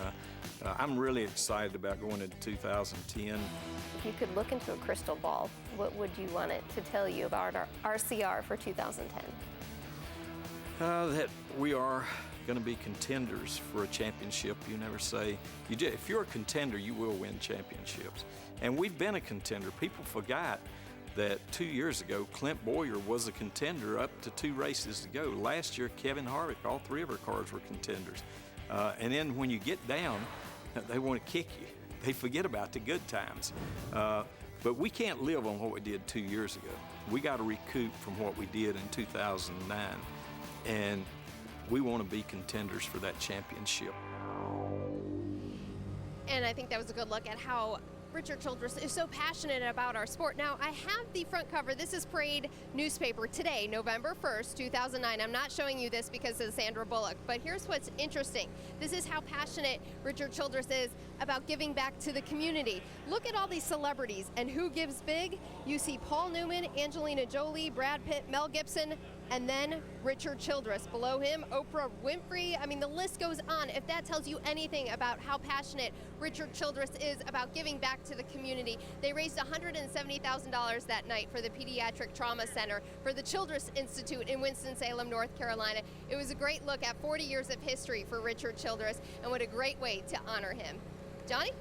I'm really excited about going into 2010. If you could look into a crystal ball, what would you want it to tell you about our RCR for 2010? That we are going to be contenders for a championship. You never say, if you're a contender, you will win championships. And we've been a contender. People forgot that 2 years ago, Clint Boyer was a contender up to 2 races to go. Last year, Kevin Harvick, all 3 of our cars were contenders. And then when you get down, they want to kick you. They forget about the good times. But we can't live on what we did 2 years ago. We got to recoup from what we did in 2009. And we want to be contenders for that championship. And I think that was a good look at how Richard Childress is so passionate about our sport. Now, I have the front cover. This is Parade newspaper today, November 1st, 2009. I'm not showing you this because of Sandra Bullock, but here's what's interesting. This is how passionate Richard Childress is about giving back to the community. Look at all these celebrities and who gives big. You see Paul Newman, Angelina Jolie, Brad Pitt, Mel Gibson, and then Richard Childress. Below him, Oprah Winfrey. I mean, the list goes on. If that tells you anything about how passionate Richard Childress is about giving back to the community. They raised $170,000 that night for the Pediatric Trauma Center for the Childress Institute in Winston-Salem, North Carolina. It was a great look at 40 years of history for Richard Childress, and what a great way to honor him. Johnny?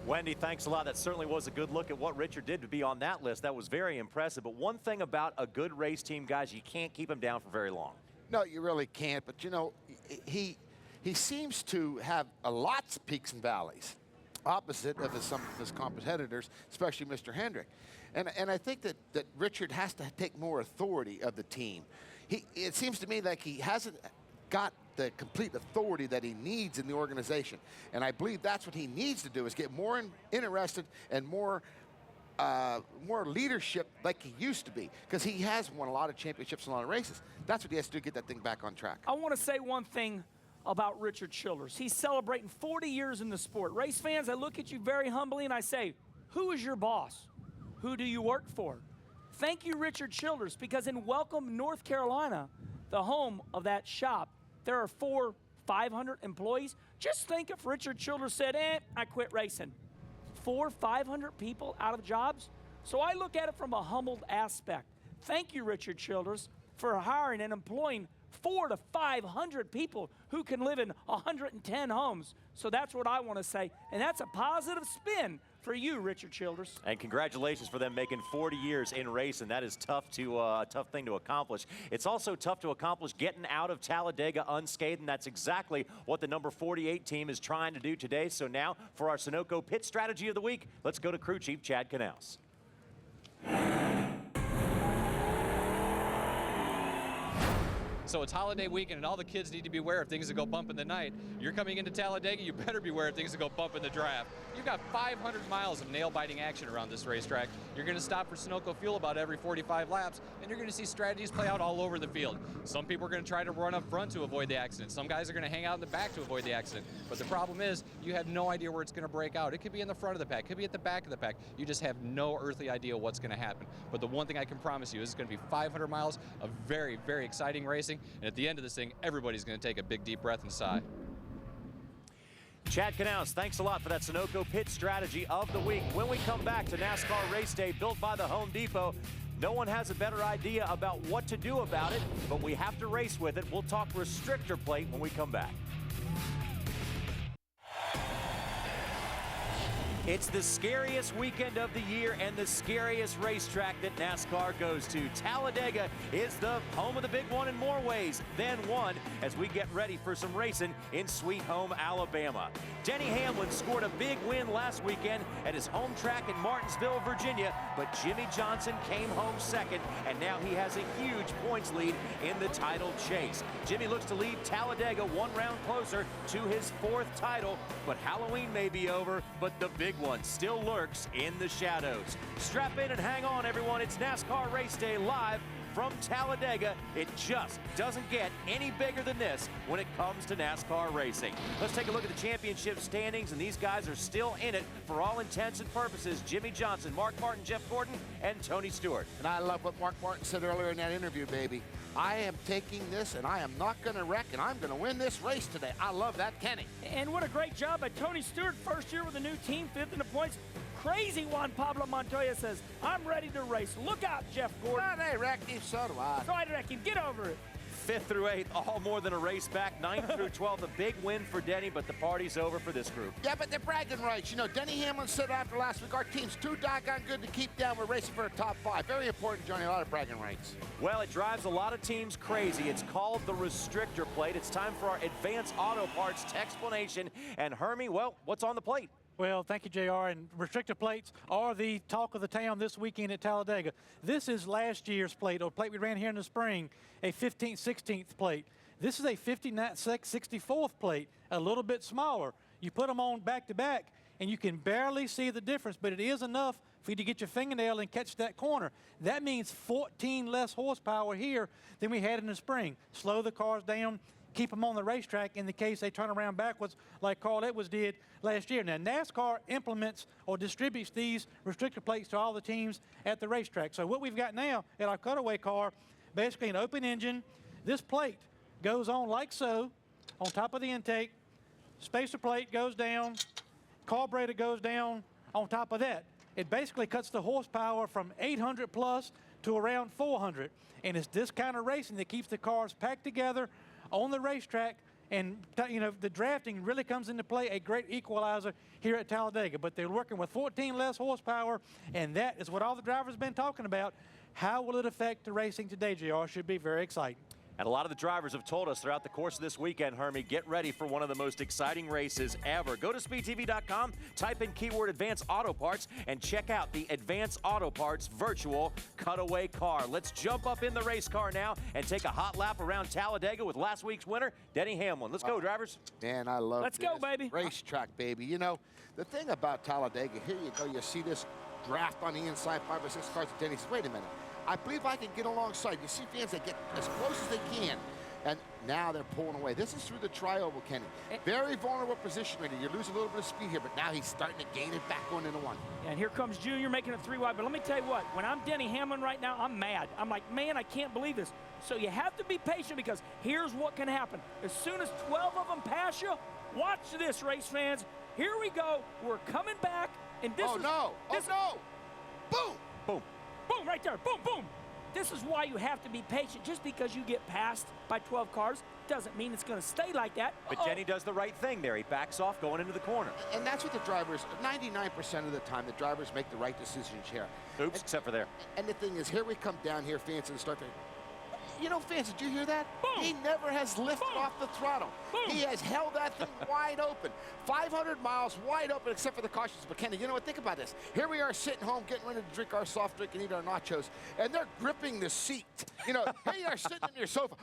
Wendy, thanks a lot. That certainly was a good look at what Richard did to be on that list. That was very impressive. But one thing about a good race team, guys, you can't keep them down for very long. No, you really can't. But, you know, he seems to have lots of peaks and valleys, opposite of some of his competitors, especially Mr. Hendrick. And I think that Richard has to take more authority of the team. It seems to me like he hasn't got the complete authority that he needs in the organization. And I believe that's what he needs to do, is get more interested and more leadership like he used to be, because he has won a lot of championships and a lot of races. That's what he has to do to get that thing back on track. I want to say one thing about Richard Childress. He's celebrating 40 years in the sport. Race fans, I look at you very humbly and I say, who is your boss? Who do you work for? Thank you, Richard Childress, because in Welcome, North Carolina, the home of that shop, there are 500 employees. Just think if Richard Childress said, I quit racing. 500 people out of jobs? So I look at it from a humbled aspect. Thank you, Richard Childress, for hiring and employing 400 to 500 people who can live in 110 homes. So that's what I want to say. And that's a positive spin for you, Richard Childress. And congratulations for them making 40 years in racing. That is tough thing to accomplish. It's also tough to accomplish getting out of Talladega unscathed, and that's exactly what the number 48 team is trying to do today. So now for our Sunoco Pit Strategy of the Week, let's go to Crew Chief Chad Knaus. So it's holiday weekend, and all the kids need to be aware of things that go bump in the night. You're coming into Talladega, you better be aware of things that go bump in the draft. You've got 500 miles of nail-biting action around this racetrack. You're going to stop for Sunoco fuel about every 45 laps, and you're going to see strategies play out all over the field. Some people are going to try to run up front to avoid the accident. Some guys are going to hang out in the back to avoid the accident. But the problem is, you have no idea where it's going to break out. It could be in the front of the pack, it could be at the back of the pack. You just have no earthly idea what's going to happen. But the one thing I can promise you is it's going to be 500 miles of very, very exciting racing. And at the end of this thing, everybody's going to take a big, deep breath and sigh. Chad Knaus, thanks a lot for that Sunoco pit strategy of the week. When we come back to NASCAR Race Day, built by the Home Depot, no one has a better idea about what to do about it, but we have to race with it. We'll talk restrictor plate when we come back. It's the scariest weekend of the year and the scariest racetrack that NASCAR goes to. Talladega is the home of the big one in more ways than one as we get ready for some racing in Sweet Home, Alabama. Denny Hamlin scored a big win last weekend at his home track in Martinsville, Virginia, but Jimmy Johnson came home second, and now he has a huge points lead in the title chase. Jimmy looks to lead Talladega one round closer to his 4th title, but Halloween may be over, but the big one still lurks in the shadows. Strap in and hang on, everyone. It's NASCAR Race Day live from Talladega. It just doesn't get any bigger than this when it comes to NASCAR racing. Let's take a look at the championship standings, and these guys are still in it for all intents and purposes. Jimmy Johnson, Mark Martin, Jeff Gordon, and Tony Stewart. And I love what Mark Martin said earlier in that interview, baby. I am taking this, and I am not going to wreck, and I'm going to win this race today. I love that, Kenny. And what a great job by Tony Stewart, first year with a new team, 5th in the points. Crazy Juan Pablo Montoya says, I'm ready to race. Look out, Jeff Gordon. Hey, Recky, so do I. Try to wreck him. Get over it. 5th through 8th, all more than a race back. 9th through 12th, a big win for Denny, but the party's over for this group. Yeah, but they're bragging rights. You know, Denny Hamlin said after last week, our team's too doggone good to keep down. We're racing for a top 5. Very important, Johnny, a lot of bragging rights. Well, it drives a lot of teams crazy. It's called the restrictor plate. It's time for our Advanced Auto Parts explanation. And Hermie, well, what's on the plate? Well, thank you, JR. And restrictor plates are the talk of the town this weekend at Talladega. This is last year's plate, or a plate we ran here in the spring, a 15th, 16th plate. This is a 59th, 64th plate, a little bit smaller. You put them on back to back, and you can barely see the difference, but it is enough for you to get your fingernail and catch that corner. That means 14 less horsepower here than we had in the spring. Slow the cars down, keep them on the racetrack in the case they turn around backwards like Carl Edwards did last year. Now, NASCAR implements or distributes these restrictor plates to all the teams at the racetrack. So what we've got now at our cutaway car, basically an open engine. This plate goes on like so, on top of the intake. Spacer plate goes down, carburetor goes down on top of that. It basically cuts the horsepower from 800 plus to around 400. And it's this kind of racing that keeps the cars packed together on the racetrack, and you know, the drafting really comes into play, a great equalizer here at Talladega. But they're working with 14 less horsepower, and that is what all the drivers have been talking about. How will it affect the racing today, JR? Should be very exciting. And a lot of the drivers have told us throughout the course of this weekend, Hermie, get ready for one of the most exciting races ever. Go to speedtv.com, type in keyword Advanced Auto Parts, and check out the Advanced Auto Parts virtual cutaway car. Let's jump up in the race car now and take a hot lap around Talladega with last week's winner, Denny Hamlin. Let's go, drivers. Man, I love Let's go, baby. Racetrack, baby. You know, the thing about Talladega, here you go, you see this draft on the inside, 5 or 6 cars, and Denny says, wait a minute. I believe I can get alongside. You see fans that get as close as they can, and now they're pulling away. This is through the tri-oval, Kenny. Very vulnerable position right here. You lose a little bit of speed here, but now he's starting to gain it back going into 1. And here comes Junior making it 3 wide. But let me tell you what, when I'm Denny Hamlin right now, I'm mad. I'm like, man, I can't believe this. So you have to be patient, because here's what can happen. As soon as 12 of them pass you, watch this, race fans. Here we go. We're coming back, and this is... no. Boom! Boom. Boom, right there. Boom, boom. This is why you have to be patient. Just because you get passed by 12 cars doesn't mean it's going to stay like that. But Denny does the right thing there. He backs off going into the corner. And that's what the drivers, 99% of the time, the drivers make the right decisions here. Oops, except for there. And the thing is, here we come down here, fans, and start to... You know, fans, did you hear that? Boom. He never has lifted off the throttle. Boom. He has held that thing wide open. 500 miles wide open, except for the cautions. But Kenny, you know what? Think about this. Here we are sitting home, getting ready to drink our soft drink and eat our nachos, and they're gripping the seat. You know, here you are sitting in your sofa.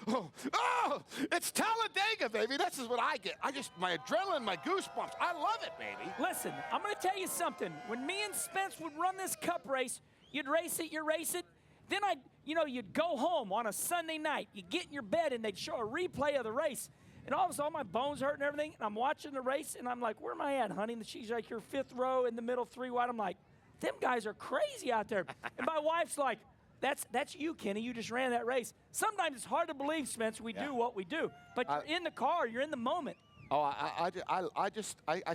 Oh, it's Talladega, baby. This is what I get. My adrenaline, my goosebumps. I love it, baby. Listen, I'm going to tell you something. When me and Spence would run this cup race, you'd race it. Then you'd go home on a Sunday night. You get in your bed, and they'd show a replay of the race. And all of a sudden, my bones hurt and everything. And I'm watching the race, and I'm like, where am I at, honey? And she's like, you're 5th row in the middle, 3 wide. I'm like, them guys are crazy out there. And my wife's like, that's you, Kenny. You just ran that race. Sometimes it's hard to believe, Spence, we do what we do. But you're in the car. You're in the moment. Oh, I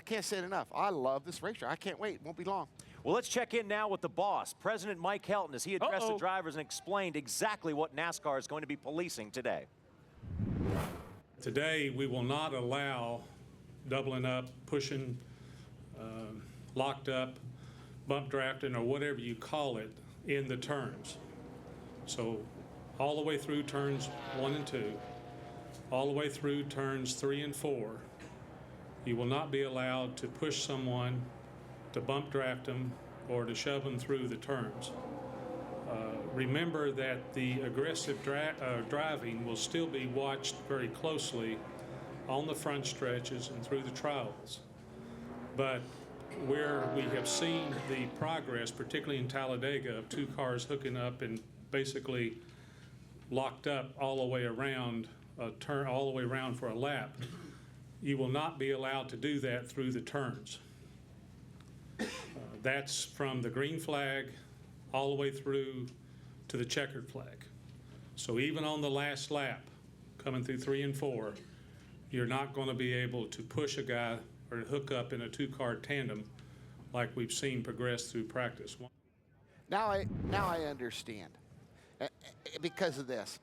can't say it enough. I love this racetrack. I can't wait. It won't be long. Well, let's check in now with the boss, President Mike Helton, as he addressed the drivers and explained exactly what NASCAR is going to be policing today. Today, we will not allow doubling up, pushing, locked up, bump drafting, or whatever you call it in the turns. So all the way through turns 1 and 2, all the way through turns 3 and 4, you will not be allowed to push someone, to bump draft them, or to shove them through the turns. Remember that the aggressive driving will still be watched very closely on the front stretches and through the trials. But where we have seen the progress, particularly in Talladega, of 2 cars hooking up and basically locked up all the way around a turn, all the way around for a lap, you will not be allowed to do that through the turns. That's from the green flag all the way through to the checkered flag. So even on the last lap, coming through 3 and 4, you're not going to be able to push a guy or hook up in a 2-car tandem like we've seen progress through practice. Now I understand. Because of this.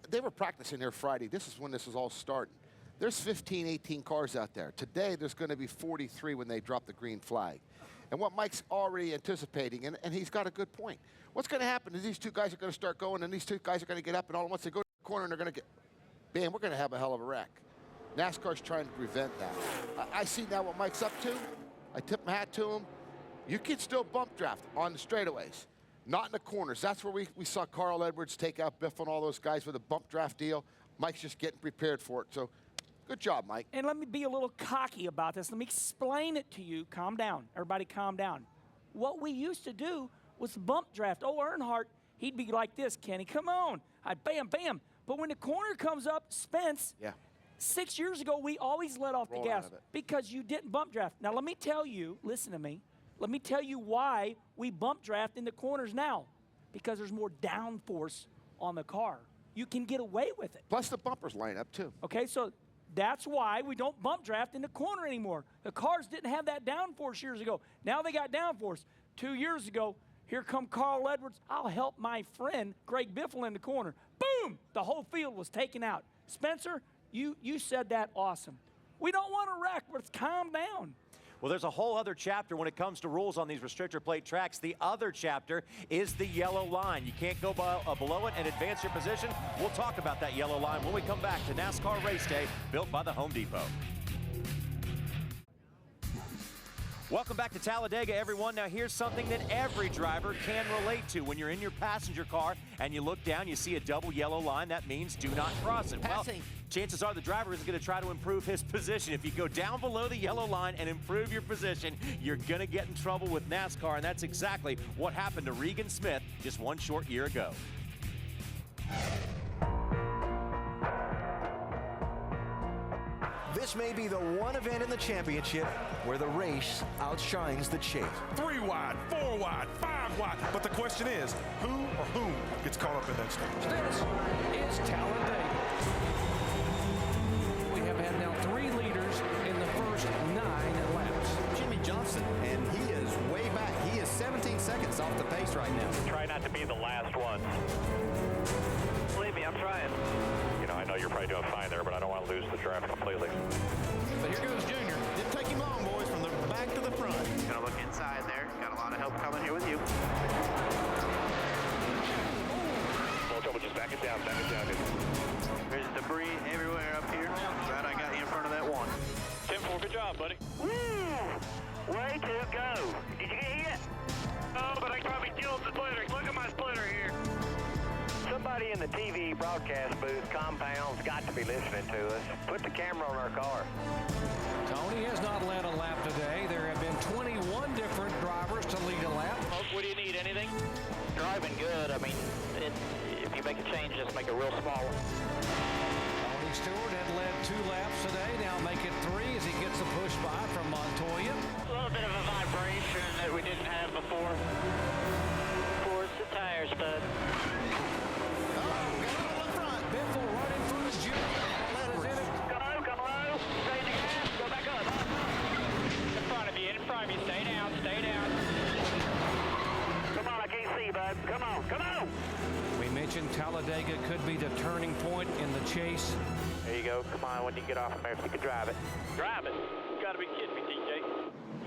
They were practicing here Friday. This is when this was all starting. There's 15, 18 cars out there. Today, there's going to be 43 when they drop the green flag. And what Mike's already anticipating, and he's got a good point. What's going to happen is these 2 guys are going to start going, and these 2 guys are going to get up, and all at once they go to the corner, and they're going to get, bam, we're going to have a hell of a wreck. NASCAR's trying to prevent that. I see now what Mike's up to. I tip my hat to him. You can still bump draft on the straightaways, not in the corners. That's where we saw Carl Edwards take out Biff and all those guys with a bump draft deal. Mike's just getting prepared for it. So good job, Mike. And let me be a little cocky about this. Let me explain it to you. Calm down. Everybody calm down. What we used to do was bump draft. Oh, Earnhardt, he'd be like this, Kenny. Come on. I'd bam, bam. But when the corner comes up, Spence, 6 years ago, we always let off the gas because you didn't bump draft. Now, let me tell you, listen to me. Let me tell you why we bump draft in the corners now. Because there's more downforce on the car. You can get away with it. Plus the bumpers line up, too. Okay, so that's why we don't bump draft in the corner anymore. The cars didn't have that downforce years ago. Now they got downforce. 2 years ago, here come Carl Edwards. I'll help my friend Greg Biffle in the corner. Boom! The whole field was taken out. Spencer, you said that awesome. We don't want to wreck. Let's calm down. Well, there's a whole other chapter when it comes to rules on these restrictor plate tracks. The other chapter is the yellow line. You can't go below it and advance your position. We'll talk about that yellow line when we come back to NASCAR Race Day, built by the Home Depot. Welcome back to Talladega, everyone. Now, here's something that every driver can relate to. When you're in your passenger car and you look down, you see a double yellow line. That means do not cross it. Well, chances are the driver is going to try to improve his position. If you go down below the yellow line and improve your position, you're going to get in trouble with NASCAR, and that's exactly what happened to Regan Smith just 1 short year ago. This may be the one event in the championship where the race outshines the chase. 3 wide, 4 wide, 5 wide. But the question is, who or whom gets caught up in that stage? This is Talladega. We have had now 3 leaders in the first 9 laps. Jimmy Johnson, and he is way back. He is 17 seconds off the pace right now. Try not to be the last one. Believe me, I'm trying. You know, I know you're probably doing fine there, but I don't want to lose the draft completely. But here goes Junior. Didn't take him long, boys, from the back to the front. Gonna look inside there. Got a lot of help coming here with you. No trouble, just back it down, dude. There's debris everywhere up here. Glad I got you in front of that one. 10-4, good job, buddy. Woo! Way to go. Did you get hit? Oh, but I probably killed the splitter. Look at my splitter here. Somebody in the TV broadcast booth compound's got to be listening to us. Put the camera on our car. Tony has not led a lap today. There have been 21 different drivers to lead a lap. What do you need, anything? Driving good. I mean, if you make a change, just make a real small one. Tony Stewart had led 2 laps today. Now make it 3 as he gets a push by from Montoya. A little bit of a vibration that we didn't have before. Towards the tire stud. Biffle running for his junior. Come low, come low. Ready to Chase. There you go. Come on, when you get off from there, if you can drive it. Drive it? You gotta be kidding me, TJ.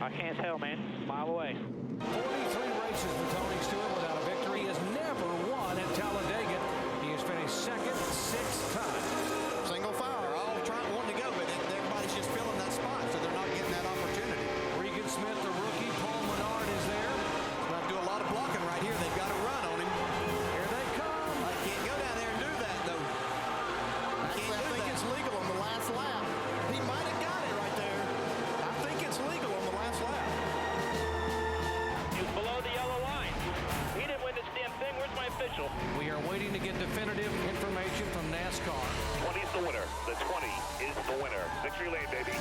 I can't tell, man. Mile away. 43 races for Tony Stewart without a victory. He has never won at Talladega. He has finished second 6 times. Single file. They're all wanting to go, but everybody's just filling that spot, so they're not getting that opportunity. Regan Smith, the rookie. Paul Menard is there. They'll have to do a lot of blocking right here. They've got to run on him. Here they come. I can't go down there and do that, though. I think it's legal on the last lap. He might have got it right there. I think it's legal on the last lap. He was below the yellow line. He didn't win this damn thing. Where's my official? We are waiting to get definitive information from NASCAR. 20 is the winner. The 20 is the winner. Victory lane, baby.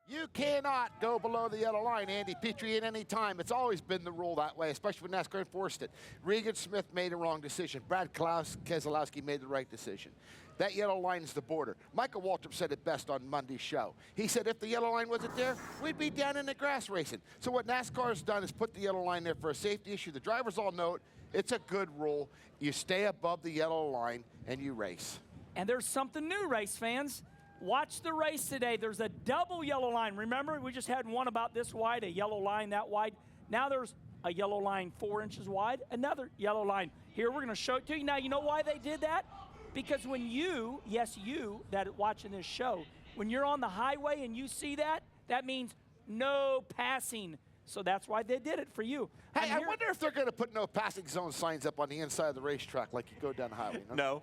You cannot go below the yellow line, Andy Petrie, at any time. It's always been the rule that way, especially when NASCAR enforced it. Regan Smith made a wrong decision. Brad Keselowski made the right decision. That yellow line is the border. Michael Waltrip said it best on Monday's show. He said if the yellow line wasn't there, we'd be down in the grass racing. So what NASCAR has done is put the yellow line there for a safety issue. The drivers all know it. It's a good rule. You stay above the yellow line and you race. And there's something new, race fans. Watch the race today. There's a double yellow line. Remember, we just had one about this wide, a yellow line that wide. Now there's a yellow line 4 inches wide, another yellow line. Here, we're going to show it to you. Now, you know why they did that? Because when you, yes, you that are watching this show, when you're on the highway and you see that, that means no passing. So that's why they did it for you. Hey, I wonder if they're going to put no passing zone signs up on the inside of the racetrack like you go down the highway. No.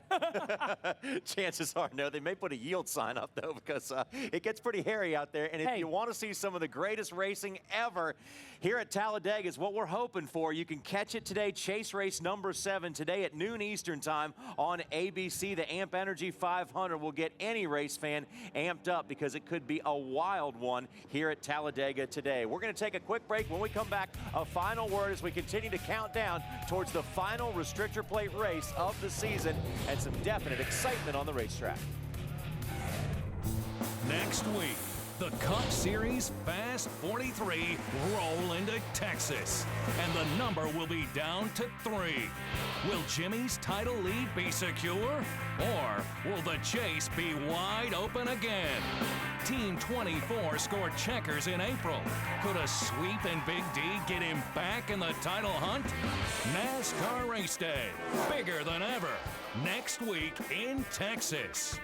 Chances are no. They may put a yield sign up, though, because it gets pretty hairy out there. And if you want to see some of the greatest racing ever here at Talladega is what we're hoping for. You can catch it today. Chase race number 7 today at noon Eastern time on ABC. The Amp Energy 500 will get any race fan amped up because it could be a wild one here at Talladega today. We're going to take a quick break. When we come back, a final word as we continue to count down towards the final restrictor plate race of the season and some definite excitement on the racetrack. Next week, the Cup Series Fast 43 roll into Texas, and the number will be down to 3. Will Jimmy's title lead be secure, or will the chase be wide open again? Team 24 scored checkers in April. Could a sweep in Big D get him back in the title hunt? NASCAR Race Day, bigger than ever, next week in Texas.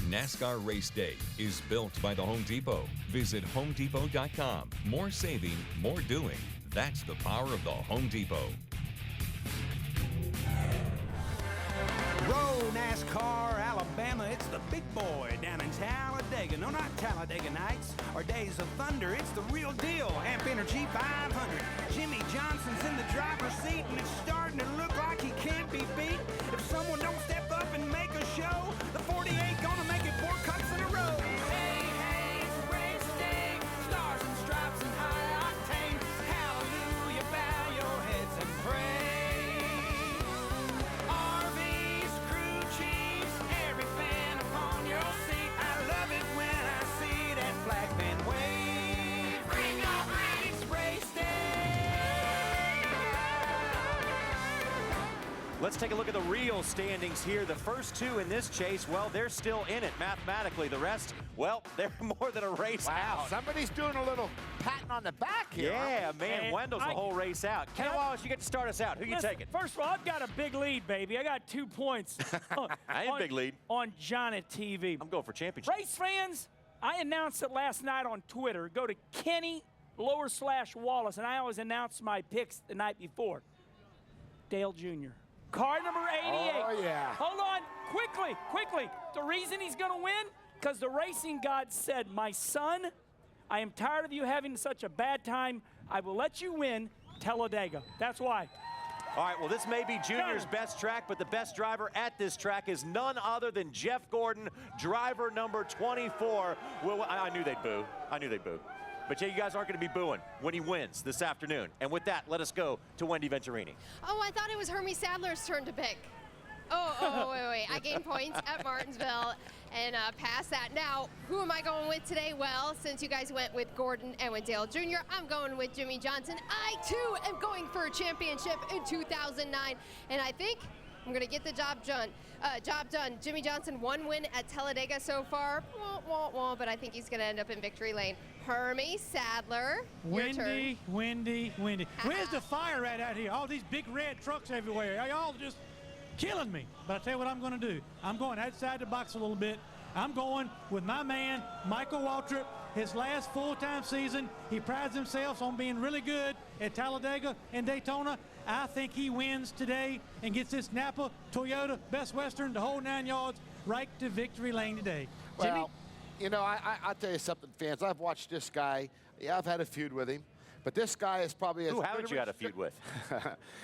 NASCAR Race Day is built by the Home Depot. Visit HomeDepot.com. More saving, more doing. That's the power of the Home Depot. Roll NASCAR, Alabama, it's the big boy down in Talladega. No, not Talladega Nights or Days of Thunder, it's the real deal. Amp Energy 500. Jimmy Johnson's in the driver's seat and it's starting to look like he can't be beat. If someone don't step up and make a show, the 48 gonna make it 4 cuts in a row. Hey, hey, it's a race day, stars and stripes and high octane. Hallelujah, bow your heads and pray. Let's take a look at the real standings here. The first 2 in this chase, well, they're still in it mathematically. The rest, well, they're more than a race out. Somebody's doing a little patting on the back here. Yeah, man, Wendell's the whole race out. Ken Wallace, you get to start us out. Who you taking? First of all, I've got a big lead, baby. I got 2 points. I ain't big lead. On John at TV. I'm going for championship. Race fans, I announced it last night on Twitter. Go to Kenny_Wallace, and I always announce my picks the night before. Dale Jr. Car number 88. Oh, yeah. Hold on. Quickly. The reason he's going to win, because the racing god said, my son, I am tired of you having such a bad time. I will let you win Talladega. That's why. All right, well, this may be Junior's best track, but the best driver at this track is none other than Jeff Gordon, driver number 24. I knew they'd boo. But yeah, you guys aren't going to be booing when he wins this afternoon. And with that, let us go to Wendy Venturini. Oh, I thought it was Hermie Sadler's turn to pick. Wait. I gained points at Martinsville and past that. Now, who am I going with today? Well, since you guys went with Gordon and with Dale Jr., I'm going with Jimmy Johnson. I, too, am going for a championship in 2009, and I think I'm going to get the job done. Jimmy Johnson, 1 win at Talladega so far. But I think he's going to end up in victory lane. Hermie Sadler, your turn. Windy. Where's the fire at out here? All these big red trucks everywhere. Y'all just killing me. But I'll tell you what I'm going to do. I'm going outside the box a little bit. I'm going with my man, Michael Waltrip. His last full-time season, he prides himself on being really good at Talladega and Daytona. I think he wins today and gets this Napa, Toyota, Best Western, the whole 9 yards, right to victory lane today. Well, Jimmy? you know, I'll tell you something, fans. I've watched this guy. Yeah, I've had a feud with him. But this guy is probably... Who haven't you had a feud with?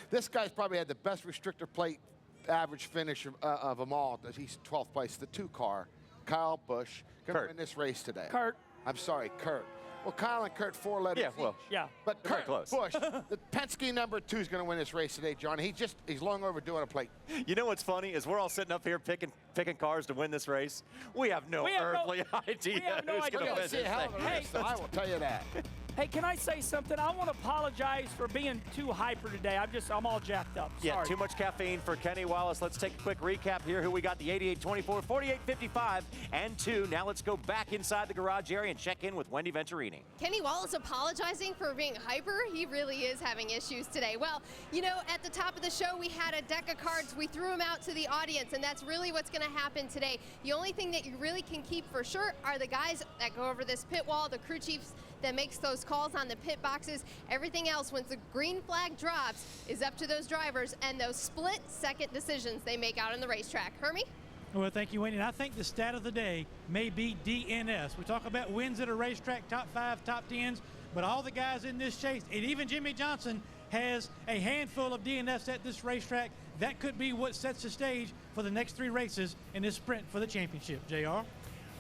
This guy's probably had the best restrictor plate average finish of them all. He's 12th place, the 2-car. Kyle Busch going to win this race today. Kurt. I'm sorry, Kurt. Well, Kyle and Kurt, 4 letters. Yeah, well, yeah. But very Kurt close. Busch, the Penske number 2 is going to win this race today, John. He's long overdue on a plate. You know what's funny is we're all sitting up here picking cars to win this race. We have no earthly idea who's going to win this thing. I will tell you that. Hey, can I say something? I want to apologize for being too hyper today. I'm all jacked up. Sorry. Yeah, too much caffeine for Kenny Wallace. Let's take a quick recap here. Who we got? The 88-24, 48-55, and 2. Now let's go back inside the garage area and check in with Wendy Venturini. Kenny Wallace apologizing for being hyper. He really is having issues today. Well, you know, at the top of the show, we had a deck of cards. We threw them out to the audience, and that's really what's going to happen today. The only thing that you really can keep for sure are the guys that go over this pit wall, the crew chiefs that makes those calls on the pit boxes. Everything else, once the green flag drops, is up to those drivers and those split-second decisions they make out on the racetrack. Hermie? Well, thank you, Wendy. And I think the stat of the day may be DNS. We talk about wins at a racetrack, top 5, top 10s, but all the guys in this chase, and even Jimmy Johnson, has a handful of DNS at this racetrack. That could be what sets the stage for the next 3 races in this sprint for the championship. JR?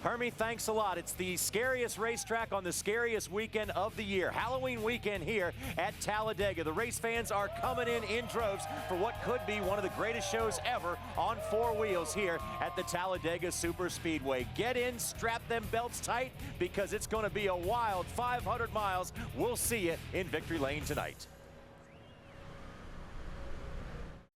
Hermie, thanks a lot. It's the scariest racetrack on the scariest weekend of the year. Halloween weekend here at Talladega. The race fans are coming in droves for what could be one of the greatest shows ever on 4 wheels here at the Talladega Super Speedway. Get in, strap them belts tight, because it's going to be a wild 500 miles. We'll see you in victory lane tonight.